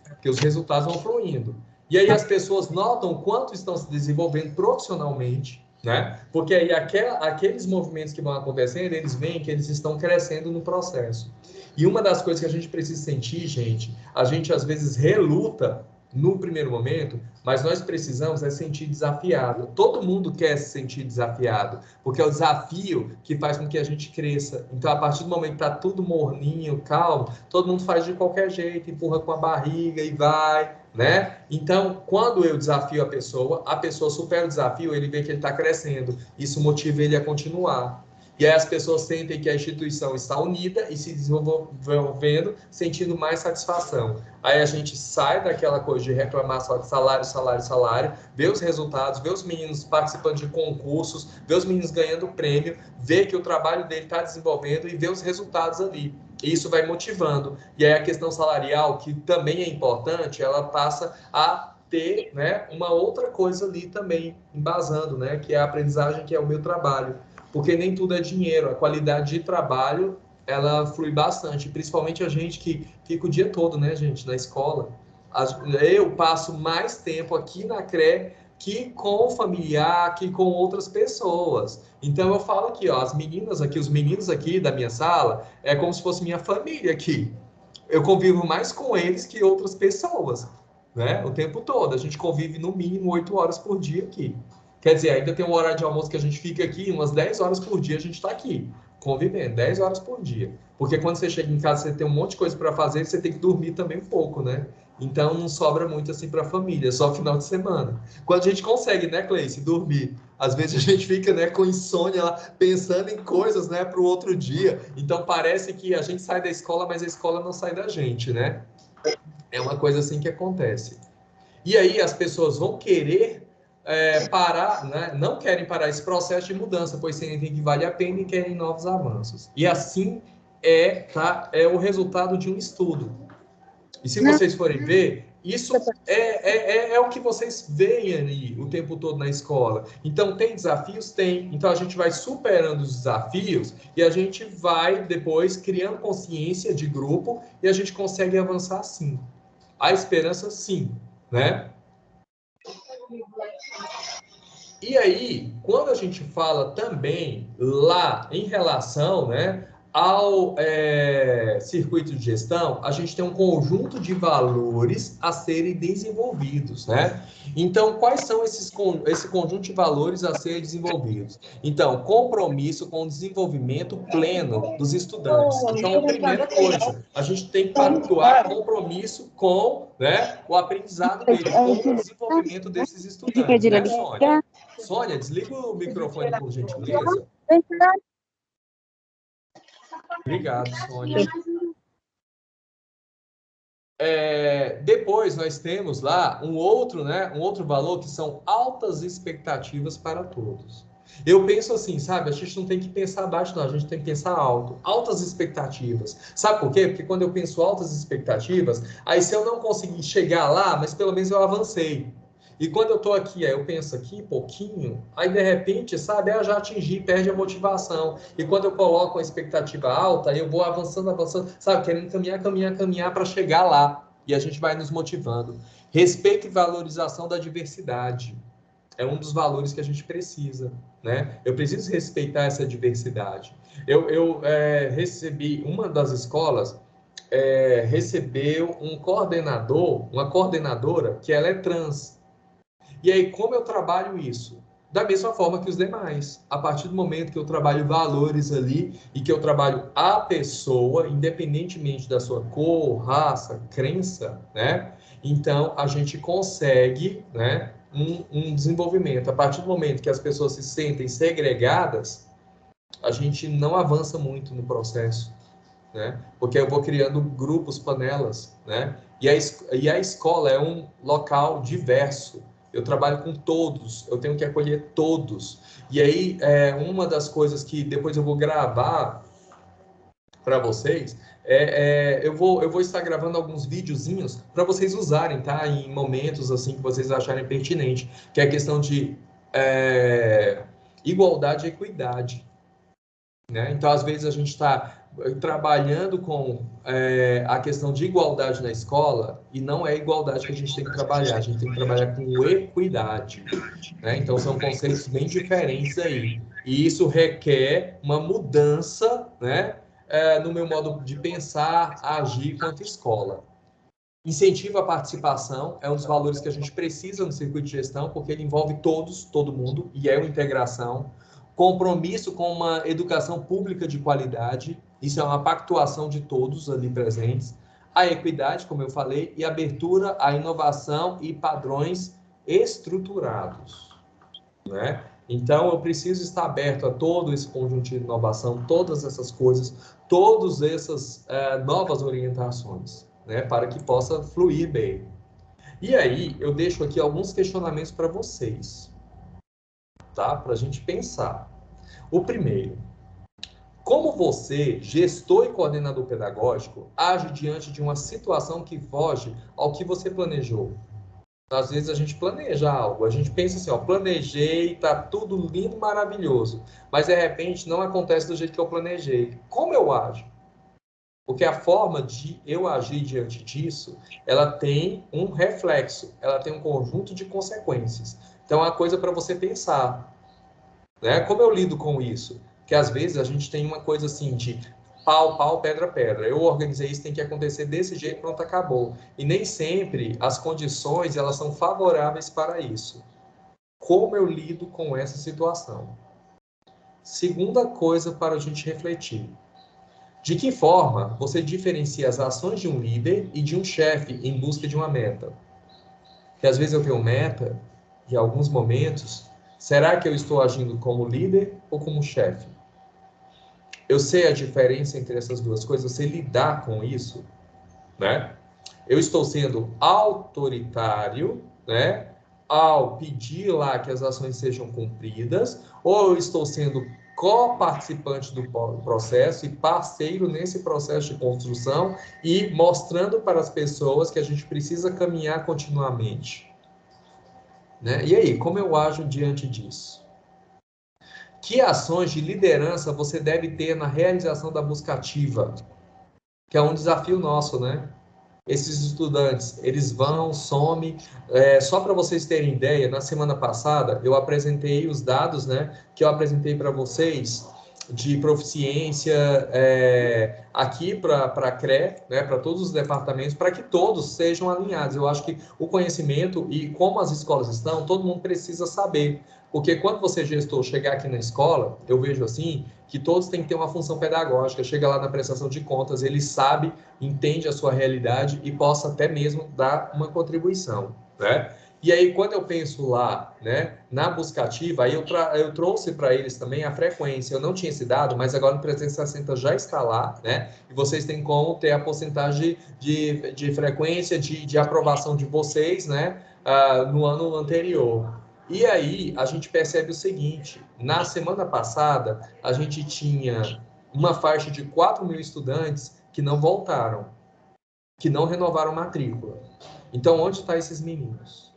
porque os resultados vão fluindo. E aí as pessoas notam o quanto estão se desenvolvendo profissionalmente, né? Porque aí aqueles movimentos que vão acontecendo, eles veem que eles estão crescendo no processo. E uma das coisas que a gente precisa sentir, gente, a gente às vezes reluta no primeiro momento, mas nós precisamos sentir desafiado. Todo mundo quer se sentir desafiado, porque é o desafio que faz com que a gente cresça. Então, a partir do momento que está tudo morninho, calmo, todo mundo faz de qualquer jeito, empurra com a barriga e vai, né? Então, quando eu desafio a pessoa supera o desafio, ele vê que ele está crescendo. Isso motiva ele a continuar. E aí as pessoas sentem que a instituição está unida e se desenvolvendo, sentindo mais satisfação. Aí a gente sai daquela coisa de reclamar só de salário, vê os resultados, vê os meninos participando de concursos, vê os meninos ganhando prêmio, vê que o trabalho dele está desenvolvendo e vê os resultados ali. E isso vai motivando. E aí a questão salarial, que também é importante, ela passa a ter, né, uma outra coisa ali também, embasando, né, que é a aprendizagem, que é o meu trabalho. Porque nem tudo é dinheiro, a qualidade de trabalho, ela flui bastante, principalmente a gente que fica o dia todo, né, gente, na escola. Eu passo mais tempo aqui na CRE que com o familiar, que com outras pessoas. Então eu falo aqui, ó, as meninas aqui, os meninos aqui da minha sala, é como se fosse minha família aqui. Eu convivo mais com eles que outras pessoas, né? O tempo todo. A gente convive no mínimo 8 horas por dia aqui. Quer dizer, ainda tem um horário de almoço que a gente fica aqui, umas 10 horas por dia a gente está aqui, convivendo, 10 horas por dia. Porque quando você chega em casa, você tem um monte de coisa para fazer, você tem que dormir também um pouco, né? Então não sobra muito assim para a família, só final de semana. Quando a gente consegue, né, Cleice, dormir. Às vezes a gente fica, né, com insônia lá, pensando em coisas, né, para o outro dia. Então parece que a gente sai da escola, mas a escola não sai da gente, né? É uma coisa assim que acontece. E aí as pessoas vão querer parar, né? Não querem parar esse processo de mudança, pois sentem que vale a pena e querem novos avanços. E assim é o resultado de um estudo. E se vocês forem ver, isso é o que vocês veem ali o tempo todo na escola. Então, tem desafios? Tem. Então, a gente vai superando os desafios e a gente vai depois criando consciência de grupo e a gente consegue avançar sim. A esperança, sim, né? E aí, quando a gente fala também lá em relação, né, ao circuito de gestão, a gente tem um conjunto de valores a serem desenvolvidos, né? Então, quais são esse conjunto de valores a serem desenvolvidos? Então, compromisso com o desenvolvimento pleno dos estudantes. Então, a primeira coisa, a gente tem que pactuar compromisso com, né, o aprendizado deles, com o desenvolvimento desses estudantes, né, Sônia? Sônia, desliga o microfone, por gentileza. Obrigado, Sônia. Depois nós temos lá um outro valor que são altas expectativas para todos. Eu penso assim, sabe? A gente não tem que pensar baixo, não. A gente tem que pensar alto. Altas expectativas. Sabe por quê? Porque quando eu penso altas expectativas, aí se eu não conseguir chegar lá, mas pelo menos eu avancei. E quando eu tô aqui, aí eu penso aqui pouquinho, aí de repente, sabe, eu já atingi, perde a motivação. E quando eu coloco uma expectativa alta, aí eu vou avançando, sabe, querendo caminhar para chegar lá. E a gente vai nos motivando. Respeito e valorização da diversidade. É um dos valores que a gente precisa, né? Eu preciso respeitar essa diversidade. Eu recebi, uma das escolas recebeu um coordenador, uma coordenadora, que ela é trans. E aí, como eu trabalho isso? Da mesma forma que os demais. A partir do momento que eu trabalho valores ali e que eu trabalho a pessoa, independentemente da sua cor, raça, crença, né? Então, a gente consegue, né, um desenvolvimento. A partir do momento que as pessoas se sentem segregadas, a gente não avança muito no processo, né? Porque eu vou criando grupos, panelas, né? E a escola é um local diverso. Eu trabalho com todos, eu tenho que acolher todos. E aí, uma das coisas que depois eu vou gravar para vocês, eu vou estar gravando alguns videozinhos para vocês usarem, tá? Em momentos assim que vocês acharem pertinente, que é a questão de igualdade e equidade, né? Então, às vezes, a gente está trabalhando com a questão de igualdade na escola e não é igualdade que a gente tem que trabalhar, a gente tem que trabalhar com equidade, né? Então, são conceitos bem diferentes aí. E isso requer uma mudança, né? No meu modo de pensar, agir quanto escola. Incentivo à participação é um dos valores que a gente precisa no circuito de gestão, porque ele envolve todos, todo mundo, e é uma integração. Compromisso com uma educação pública de qualidade, isso é uma pactuação de todos ali presentes. A equidade, como eu falei, e abertura à inovação e padrões estruturados, né? Então, eu preciso estar aberto a todo esse conjunto de inovação, todas essas coisas, todas essas novas orientações, né? Para que possa fluir bem. E aí, eu deixo aqui alguns questionamentos para vocês, tá? Para a gente pensar. O primeiro, como você, gestor e coordenador pedagógico, age diante de uma situação que foge ao que você planejou? Às vezes a gente planeja algo, a gente pensa assim, ó, planejei, tá tudo lindo, maravilhoso, mas de repente não acontece do jeito que eu planejei. Como eu ajo? Porque a forma de eu agir diante disso, ela tem um reflexo, ela tem um conjunto de consequências. Então, é uma coisa para você pensar, né? Como eu lido com isso? Que às vezes a gente tem uma coisa assim de pau, pau, pedra, pedra. Eu organizei isso, tem que acontecer desse jeito, pronto, acabou. E nem sempre as condições elas são favoráveis para isso. Como eu lido com essa situação? Segunda coisa para a gente refletir. De que forma você diferencia as ações de um líder e de um chefe em busca de uma meta? Que às vezes eu tenho meta, e em alguns momentos, será que eu estou agindo como líder ou como chefe? Eu sei a diferença entre essas duas coisas, eu sei lidar com isso, né? Eu estou sendo autoritário, né? Ao pedir lá que as ações sejam cumpridas, ou eu estou sendo co-participante do processo e parceiro nesse processo de construção e mostrando para as pessoas que a gente precisa caminhar continuamente, né? E aí, como eu ajo diante disso? Que ações de liderança você deve ter na realização da busca ativa? Que é um desafio nosso, né? Esses estudantes, eles vão, somem. Só para vocês terem ideia, na semana passada eu apresentei os dados, né, que eu apresentei para vocês de proficiência aqui para a CRE, né, para todos os departamentos, para que todos sejam alinhados. Eu acho que o conhecimento e como as escolas estão, todo mundo precisa saber. Porque quando você, gestor, chegar aqui na escola, eu vejo assim, que todos têm que ter uma função pedagógica. Chega lá na prestação de contas, ele sabe, entende a sua realidade e possa até mesmo dar uma contribuição, né? E aí, quando eu penso lá, né, na busca ativa, aí eu trouxe para eles também a frequência. Eu não tinha esse dado, mas agora no 360 já está lá, né? E vocês têm como ter a porcentagem de frequência de aprovação de vocês, né, no ano anterior. E aí, a gente percebe o seguinte, na semana passada, a gente tinha uma faixa de 4.000 estudantes que não voltaram, que não renovaram matrícula. Então, onde estão esses meninos?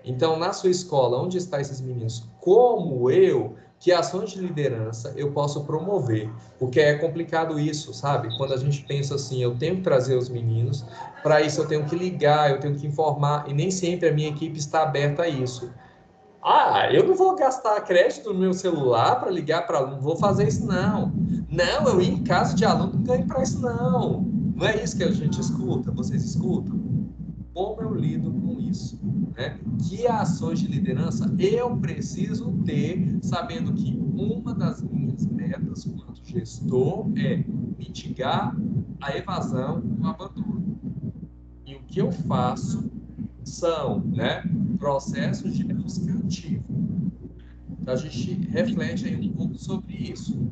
Então, na sua escola, onde estão esses meninos? Como que ações de liderança eu posso promover? Porque é complicado isso, sabe? Quando a gente pensa assim, eu tenho que trazer os meninos, para isso eu tenho que ligar, eu tenho que informar, e nem sempre a minha equipe está aberta a isso. Ah, eu não vou gastar crédito no meu celular para ligar para aluno, vou fazer isso não. Não, eu ir em casa de aluno não ganho para isso não. Não é isso que a gente escuta, vocês escutam? Como eu lido com isso? Né? Que ações de liderança eu preciso ter, sabendo que uma das minhas metas quanto gestor é mitigar a evasão e o abandono. E o que eu faço são, né, processos de busca ativa. Então, a gente reflete aí um pouco sobre isso.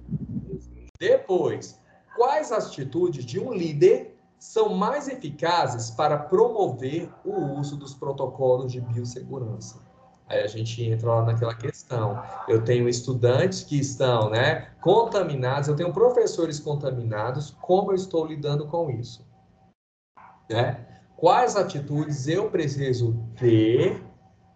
Depois, quais atitudes de um líder são mais eficazes para promover o uso dos protocolos de biossegurança? Aí a gente entra lá naquela questão. Eu tenho estudantes que estão, né, contaminados, eu tenho professores contaminados, como eu estou lidando com isso? Né? Quais atitudes eu preciso ter,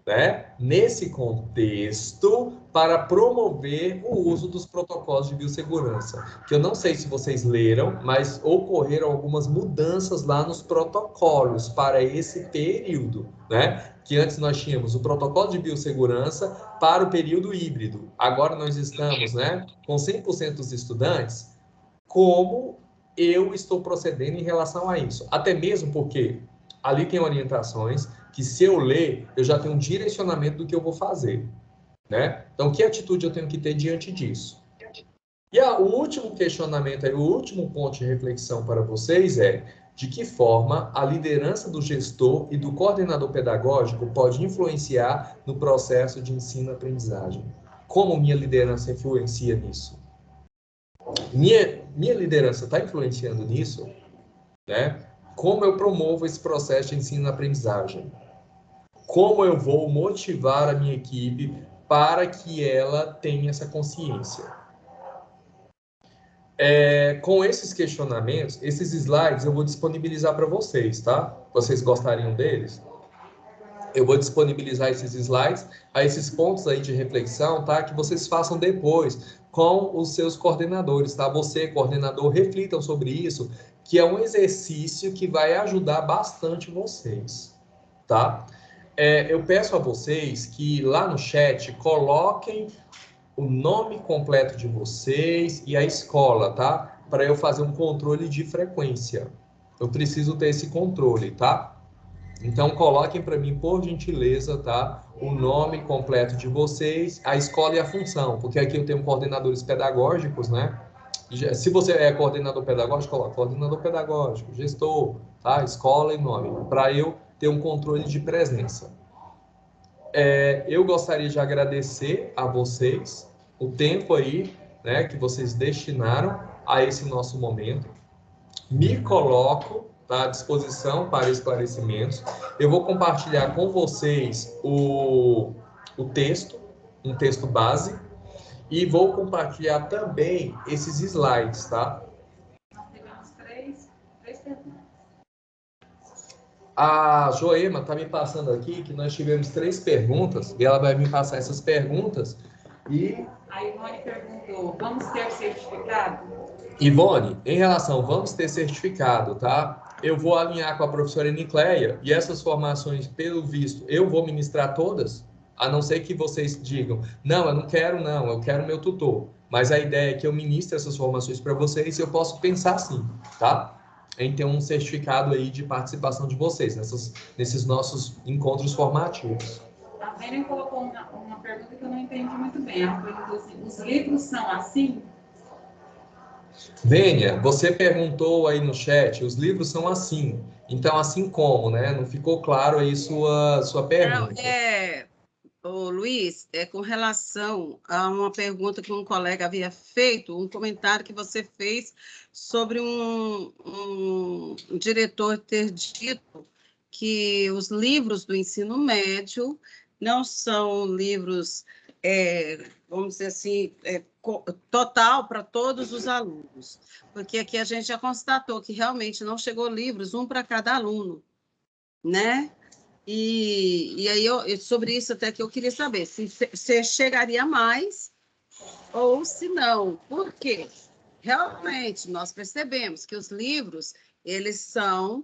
né, nesse contexto para promover o uso dos protocolos de biossegurança? Que eu não sei se vocês leram, mas ocorreram algumas mudanças lá nos protocolos para esse período, né? Que antes nós tínhamos o protocolo de biossegurança para o período híbrido. Agora nós estamos, né, com 100% dos estudantes. Como eu estou procedendo em relação a isso? Até mesmo porque ali tem orientações que, se eu ler, eu já tenho um direcionamento do que eu vou fazer, né? Então, que atitude eu tenho que ter diante disso? E o último questionamento, o último ponto de reflexão para vocês é: de que forma a liderança do gestor e do coordenador pedagógico pode influenciar no processo de ensino-aprendizagem? Como minha liderança influencia nisso? Minha liderança está influenciando nisso, né? Como eu promovo esse processo de ensino-aprendizagem? Como eu vou motivar a minha equipe para que ela tenha essa consciência? Com esses questionamentos, esses slides eu vou disponibilizar para vocês, tá? Vocês gostariam deles? Eu vou disponibilizar esses slides, esses pontos aí de reflexão, tá? Que vocês façam depois com os seus coordenadores, tá? Você, coordenador, reflitam sobre isso, que é um exercício que vai ajudar bastante vocês, tá? Eu peço a vocês que lá no chat coloquem o nome completo de vocês e a escola, tá? Para eu fazer um controle de frequência. Eu preciso ter esse controle, tá? Então, coloquem para mim, por gentileza, tá? O nome completo de vocês, a escola e a função, porque aqui eu tenho coordenadores pedagógicos, né? Se você é coordenador pedagógico, coloca coordenador pedagógico, gestor, tá? Escola e nome, para eu ter um controle de presença. Eu gostaria de agradecer a vocês o tempo aí, né, que vocês destinaram a esse nosso momento. Me coloco, tá, à disposição para esclarecimentos. Eu vou compartilhar com vocês o texto, um texto base, e vou compartilhar também esses slides, tá? Nós tivemos três perguntas. A Joema está me passando aqui que nós tivemos 3 perguntas, e ela vai me passar essas perguntas. E a Ivone perguntou, vamos ter certificado? Ivone, em relação, vamos ter certificado, tá? Eu vou alinhar com a professora Nicleia e essas formações, pelo visto, eu vou ministrar todas, a não ser que vocês digam, não, eu não quero, não, eu quero meu tutor. Mas a ideia é que eu ministre essas formações para vocês e eu posso pensar sim, tá? Em ter um certificado aí de participação de vocês nesses nossos encontros formativos. A Vênia colocou uma pergunta que eu não entendi muito bem. Ela perguntou assim, os livros são assim? Vênia, você perguntou aí no chat, os livros são assim. Então, assim como, né? Não ficou claro aí sua pergunta. Ô, Luiz, com relação a uma pergunta que um colega havia feito, um comentário que você fez sobre um diretor ter dito que os livros do ensino médio não são livros, vamos dizer assim, total para todos os alunos, porque aqui a gente já constatou que realmente não chegou livros, um para cada aluno, né? E aí, sobre isso até que eu queria saber, se chegaria mais ou se não. Por quê? Realmente, nós percebemos que os livros, eles são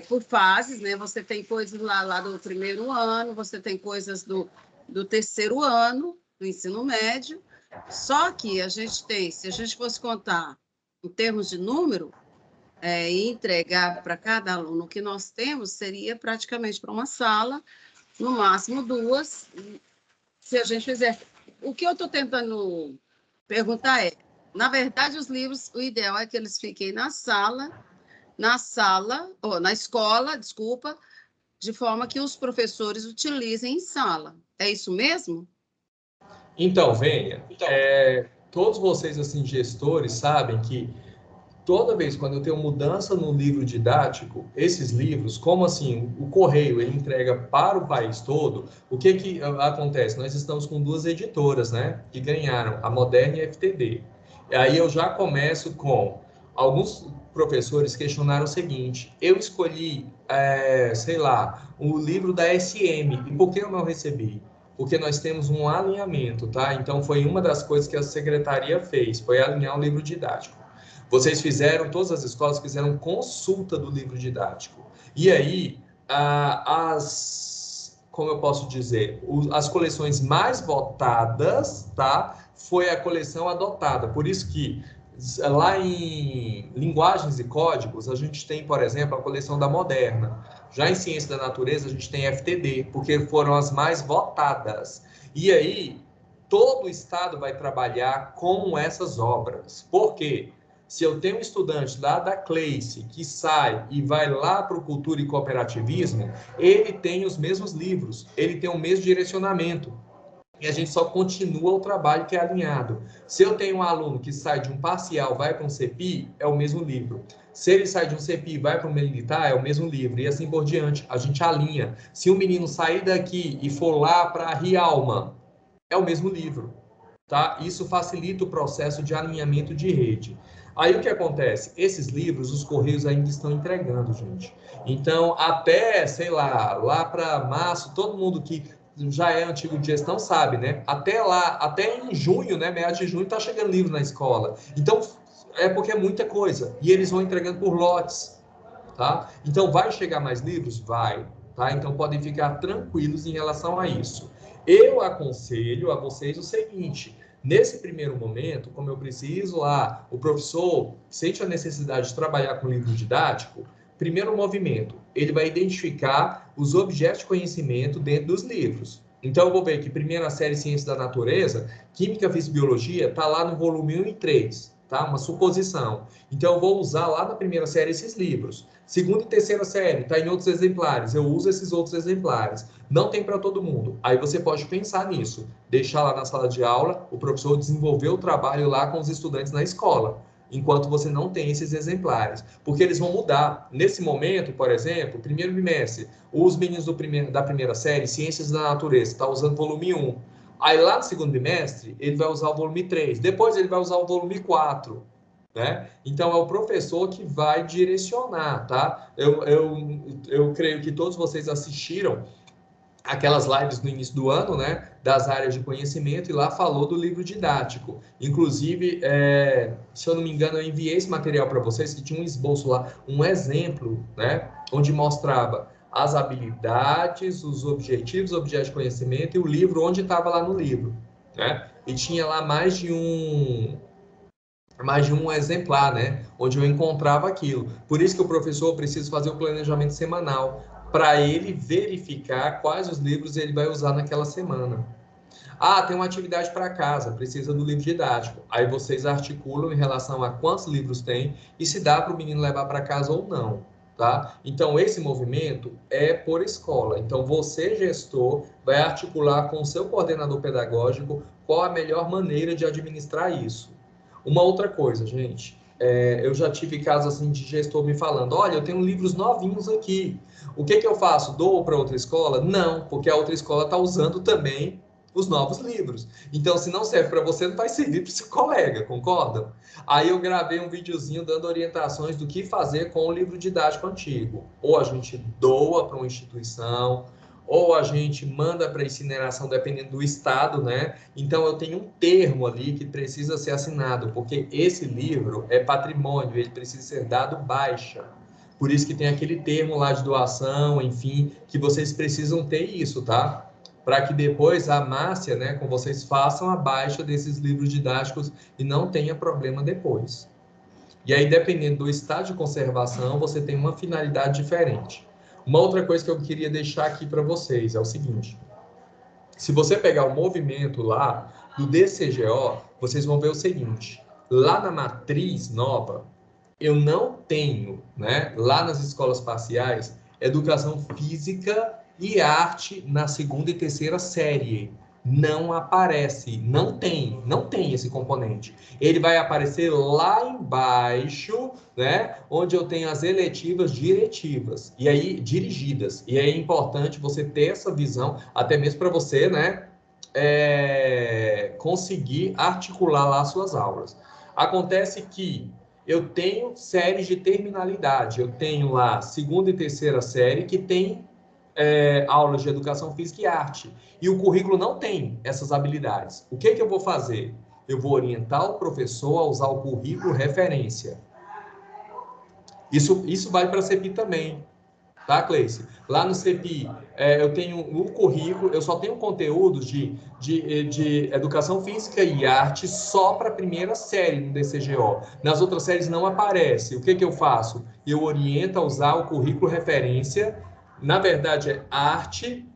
por fases, né? Você tem coisas lá do primeiro ano, você tem coisas do terceiro ano, do ensino médio, só que a gente tem, se a gente fosse contar em termos de número, e entregar para cada aluno o que nós temos, seria praticamente para uma sala, no máximo 2, se a gente fizer. O que eu estou tentando perguntar na verdade, os livros, o ideal é que eles fiquem na escola, desculpa, de forma que os professores utilizem em sala. É isso mesmo? Então, Vênia, todos vocês, assim, gestores, sabem que toda vez quando eu tenho mudança no livro didático, esses livros, como assim, o correio ele entrega para o país todo, o que acontece? Nós estamos com 2 editoras, né, que ganharam, a Moderna e a FTD. E aí eu já começo com alguns professores questionaram o seguinte: eu escolhi, sei lá, o livro da SM, e por que eu não recebi? Porque nós temos um alinhamento, tá? Então foi uma das coisas que a secretaria fez, foi alinhar o livro didático. Vocês fizeram, todas as escolas fizeram consulta do livro didático. E aí, como eu posso dizer, as coleções mais votadas, tá? Foi a coleção adotada. Por isso que lá em linguagens e códigos, a gente tem, por exemplo, a coleção da Moderna. Já em ciência da natureza, a gente tem FTD, porque foram as mais votadas. E aí, todo o estado vai trabalhar com essas obras. Por quê? Se eu tenho um estudante lá da Cleice que sai e vai lá para o Cultura e Cooperativismo, ele tem os mesmos livros, ele tem o mesmo direcionamento. E a gente só continua o trabalho que é alinhado. Se eu tenho um aluno que sai de um parcial, vai para um CEPI, é o mesmo livro. Se ele sai de um CEPI e vai para um militar, é o mesmo livro. E assim por diante, a gente alinha. Se um menino sair daqui e for lá para a Rialma, é o mesmo livro. tá? Isso facilita o processo de alinhamento de rede. Aí o que acontece? Esses livros, os Correios ainda estão entregando, gente. Então, até, sei lá para março, todo mundo que já é antigo de gestão sabe, né? Até lá, até em junho, né? Meados de junho, tá chegando livro na escola. Então, é porque é muita coisa. E eles vão entregando por lotes, tá? Então, vai chegar mais livros? Vai, tá? Então, podem ficar tranquilos em relação a isso. Eu aconselho a vocês o seguinte: nesse primeiro momento, como eu preciso lá, o professor sente a necessidade de trabalhar com livro didático, primeiro movimento, ele vai identificar os objetos de conhecimento dentro dos livros. Então, eu vou ver que primeira série Ciências da Natureza, Química, Física e Biologia, está lá no volume 1 e 3, tá? Uma suposição. Então, eu vou usar lá na primeira série esses livros. Segunda e terceira série, está em outros exemplares, eu uso esses outros exemplares. Não tem para todo mundo. Aí você pode pensar nisso, deixar lá na sala de aula, o professor desenvolver o trabalho lá com os estudantes na escola, enquanto você não tem esses exemplares, porque eles vão mudar. Nesse momento, por exemplo, primeiro bimestre, os meninos da primeira série, Ciências da Natureza, está usando volume 1. Aí lá no segundo bimestre, ele vai usar o volume 3. Depois ele vai usar o volume 4. Né? Então, é o professor que vai direcionar, tá? Eu creio que todos vocês assistiram aquelas lives no início do ano, né, das áreas de conhecimento, e lá falou do livro didático. Inclusive, se eu não me engano, eu enviei esse material para vocês, que tinha um esboço lá, um exemplo, né, onde mostrava as habilidades, os objetivos, objetos de conhecimento e o livro, onde estava lá no livro, né? E tinha lá mais de um exemplar, né, onde eu encontrava aquilo. Por isso que o professor precisa fazer o planejamento semanal, para ele verificar quais os livros ele vai usar naquela semana. Ah, tem uma atividade para casa, precisa do livro didático. Aí vocês articulam em relação a quantos livros tem e se dá para o menino levar para casa ou não, tá? Então, esse movimento é por escola. Então, você, gestor, vai articular com o seu coordenador pedagógico qual a melhor maneira de administrar isso. Uma outra coisa, gente, eu já tive casos assim de gestor me falando: olha, eu tenho livros novinhos aqui. O que eu faço? Dou para outra escola? Não, porque a outra escola está usando também os novos livros. Então, se não serve para você, não vai servir para o seu colega, concordam? Aí eu gravei um videozinho dando orientações do que fazer com o livro didático antigo. Ou a gente doa para uma instituição, ou a gente manda para incineração, dependendo do estado, né? Então, eu tenho um termo ali que precisa ser assinado, porque esse livro é patrimônio, ele precisa ser dado baixa. Por isso que tem aquele termo lá de doação, enfim, que vocês precisam ter isso, tá? Para que depois a Márcia, né, com vocês façam a baixa desses livros didáticos e não tenha problema depois. E aí, dependendo do estado de conservação, você tem uma finalidade diferente. Uma outra coisa que eu queria deixar aqui para vocês é o seguinte: se você pegar o movimento lá do DCGO, vocês vão ver o seguinte: lá na matriz nova, eu não tenho, né, lá nas escolas parciais, educação física e arte na segunda e terceira série. Não aparece, não tem esse componente. Ele vai aparecer lá embaixo, né, onde eu tenho as eletivas diretivas e aí dirigidas. E aí é importante você ter essa visão, até mesmo para você, né, conseguir articular lá as suas aulas. Acontece que eu tenho séries de terminalidade. Eu tenho lá segunda e terceira série que tem aulas de educação física e arte. E o currículo não tem essas habilidades. O que eu vou fazer? Eu vou orientar o professor a usar o currículo referência. Isso vale para a CEPI também, tá, Cleice? Lá no CEPI, eu tenho no currículo, eu só tenho conteúdos de educação física e arte só para a primeira série no DCGO. Nas outras séries não aparece. O que eu faço? Eu oriento a usar o currículo referência. Na verdade, é arte,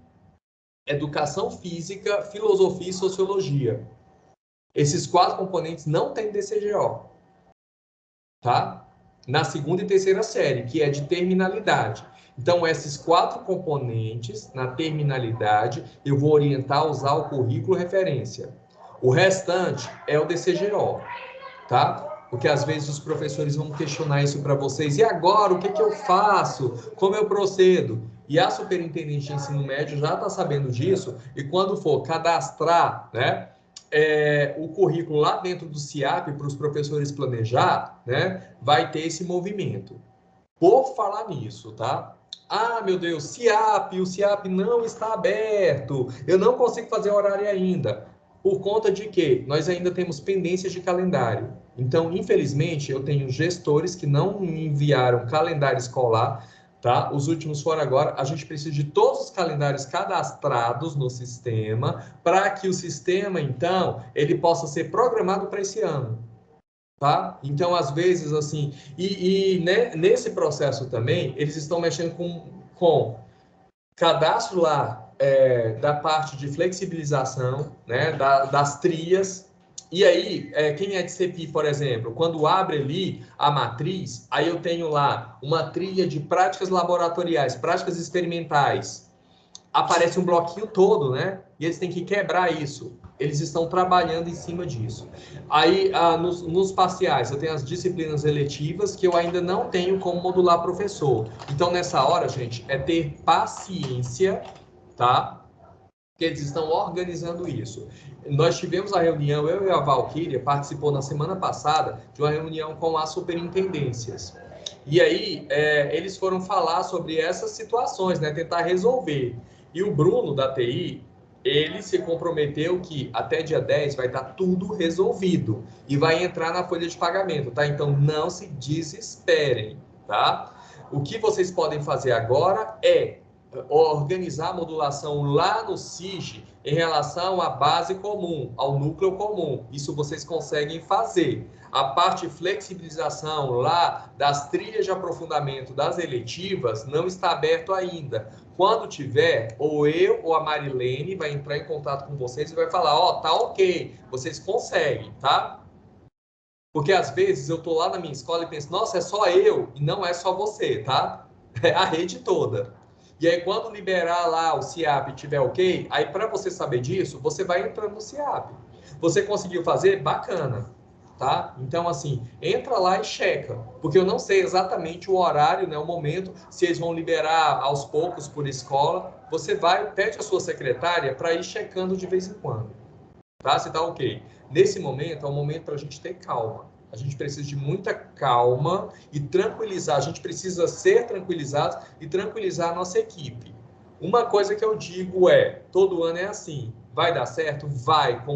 educação física, filosofia e sociologia. Esses 4 componentes não tem DCGO, tá? Na segunda e terceira série, que é de terminalidade. Então, esses 4 componentes, na terminalidade, eu vou orientar a usar o currículo referência. O restante é o DCGO, tá? Porque às vezes os professores vão questionar isso para vocês. E agora, o que eu faço? Como eu procedo? E a superintendente de ensino médio já está sabendo disso. E quando for cadastrar, né, o currículo lá dentro do CIAP, para os professores planejar, né, vai ter esse movimento. Por falar nisso, tá? Ah, meu Deus, o CIAP não está aberto, eu não consigo fazer horário ainda. Por conta de que nós ainda temos pendências de calendário. Então, infelizmente, eu tenho gestores que não me enviaram calendário escolar, tá? Os últimos foram agora. A gente precisa de todos os calendários cadastrados no sistema, para que o sistema, então, ele possa ser programado para esse ano. Tá? Então, às vezes, assim, né, nesse processo também, eles estão mexendo com cadastro lá da parte de flexibilização, né, das trias. E aí, quem é de CEPI, por exemplo, quando abre ali a matriz, aí eu tenho lá uma trilha de práticas laboratoriais, práticas experimentais. Aparece um bloquinho todo, né? E eles têm que quebrar isso. Eles estão trabalhando em cima disso. Aí, nos parciais, eu tenho as disciplinas eletivas que eu ainda não tenho como modular professor. Então, nessa hora, gente, é ter paciência, tá? Que eles estão organizando isso. Nós tivemos a reunião, eu e a Valquíria participou na semana passada de uma reunião com as superintendências. E aí, eles foram falar sobre essas situações, né? Tentar resolver. E o Bruno, da TI, ele se comprometeu que até dia 10 vai estar tudo resolvido e vai entrar na folha de pagamento, tá? Então, não se desesperem, tá? O que vocês podem fazer agora é organizar a modulação lá no SIG em relação à base comum, ao núcleo comum. Isso vocês conseguem fazer. A parte de flexibilização lá das trilhas de aprofundamento das eletivas não está aberto ainda. Quando tiver, ou eu ou a Marilene vai entrar em contato com vocês e vai falar, ó, tá ok, vocês conseguem, tá? Porque às vezes eu tô lá na minha escola e penso, nossa, é só eu, e não é só você, tá? É a rede toda. E aí, quando liberar lá o CIAP e tiver ok, aí para você saber disso, você vai entrando no CIAP. Você conseguiu fazer? Bacana, tá? Então, assim, entra lá e checa, porque eu não sei exatamente o horário, né, o momento, se eles vão liberar aos poucos por escola. Você vai, pede a sua secretária para ir checando de vez em quando, tá? Se tá ok. Nesse momento, é um momento para a gente ter calma. A gente precisa de muita calma e tranquilizar. A gente precisa ser tranquilizados e tranquilizar a nossa equipe. Uma coisa que eu digo todo ano é assim, vai dar certo? Vai, com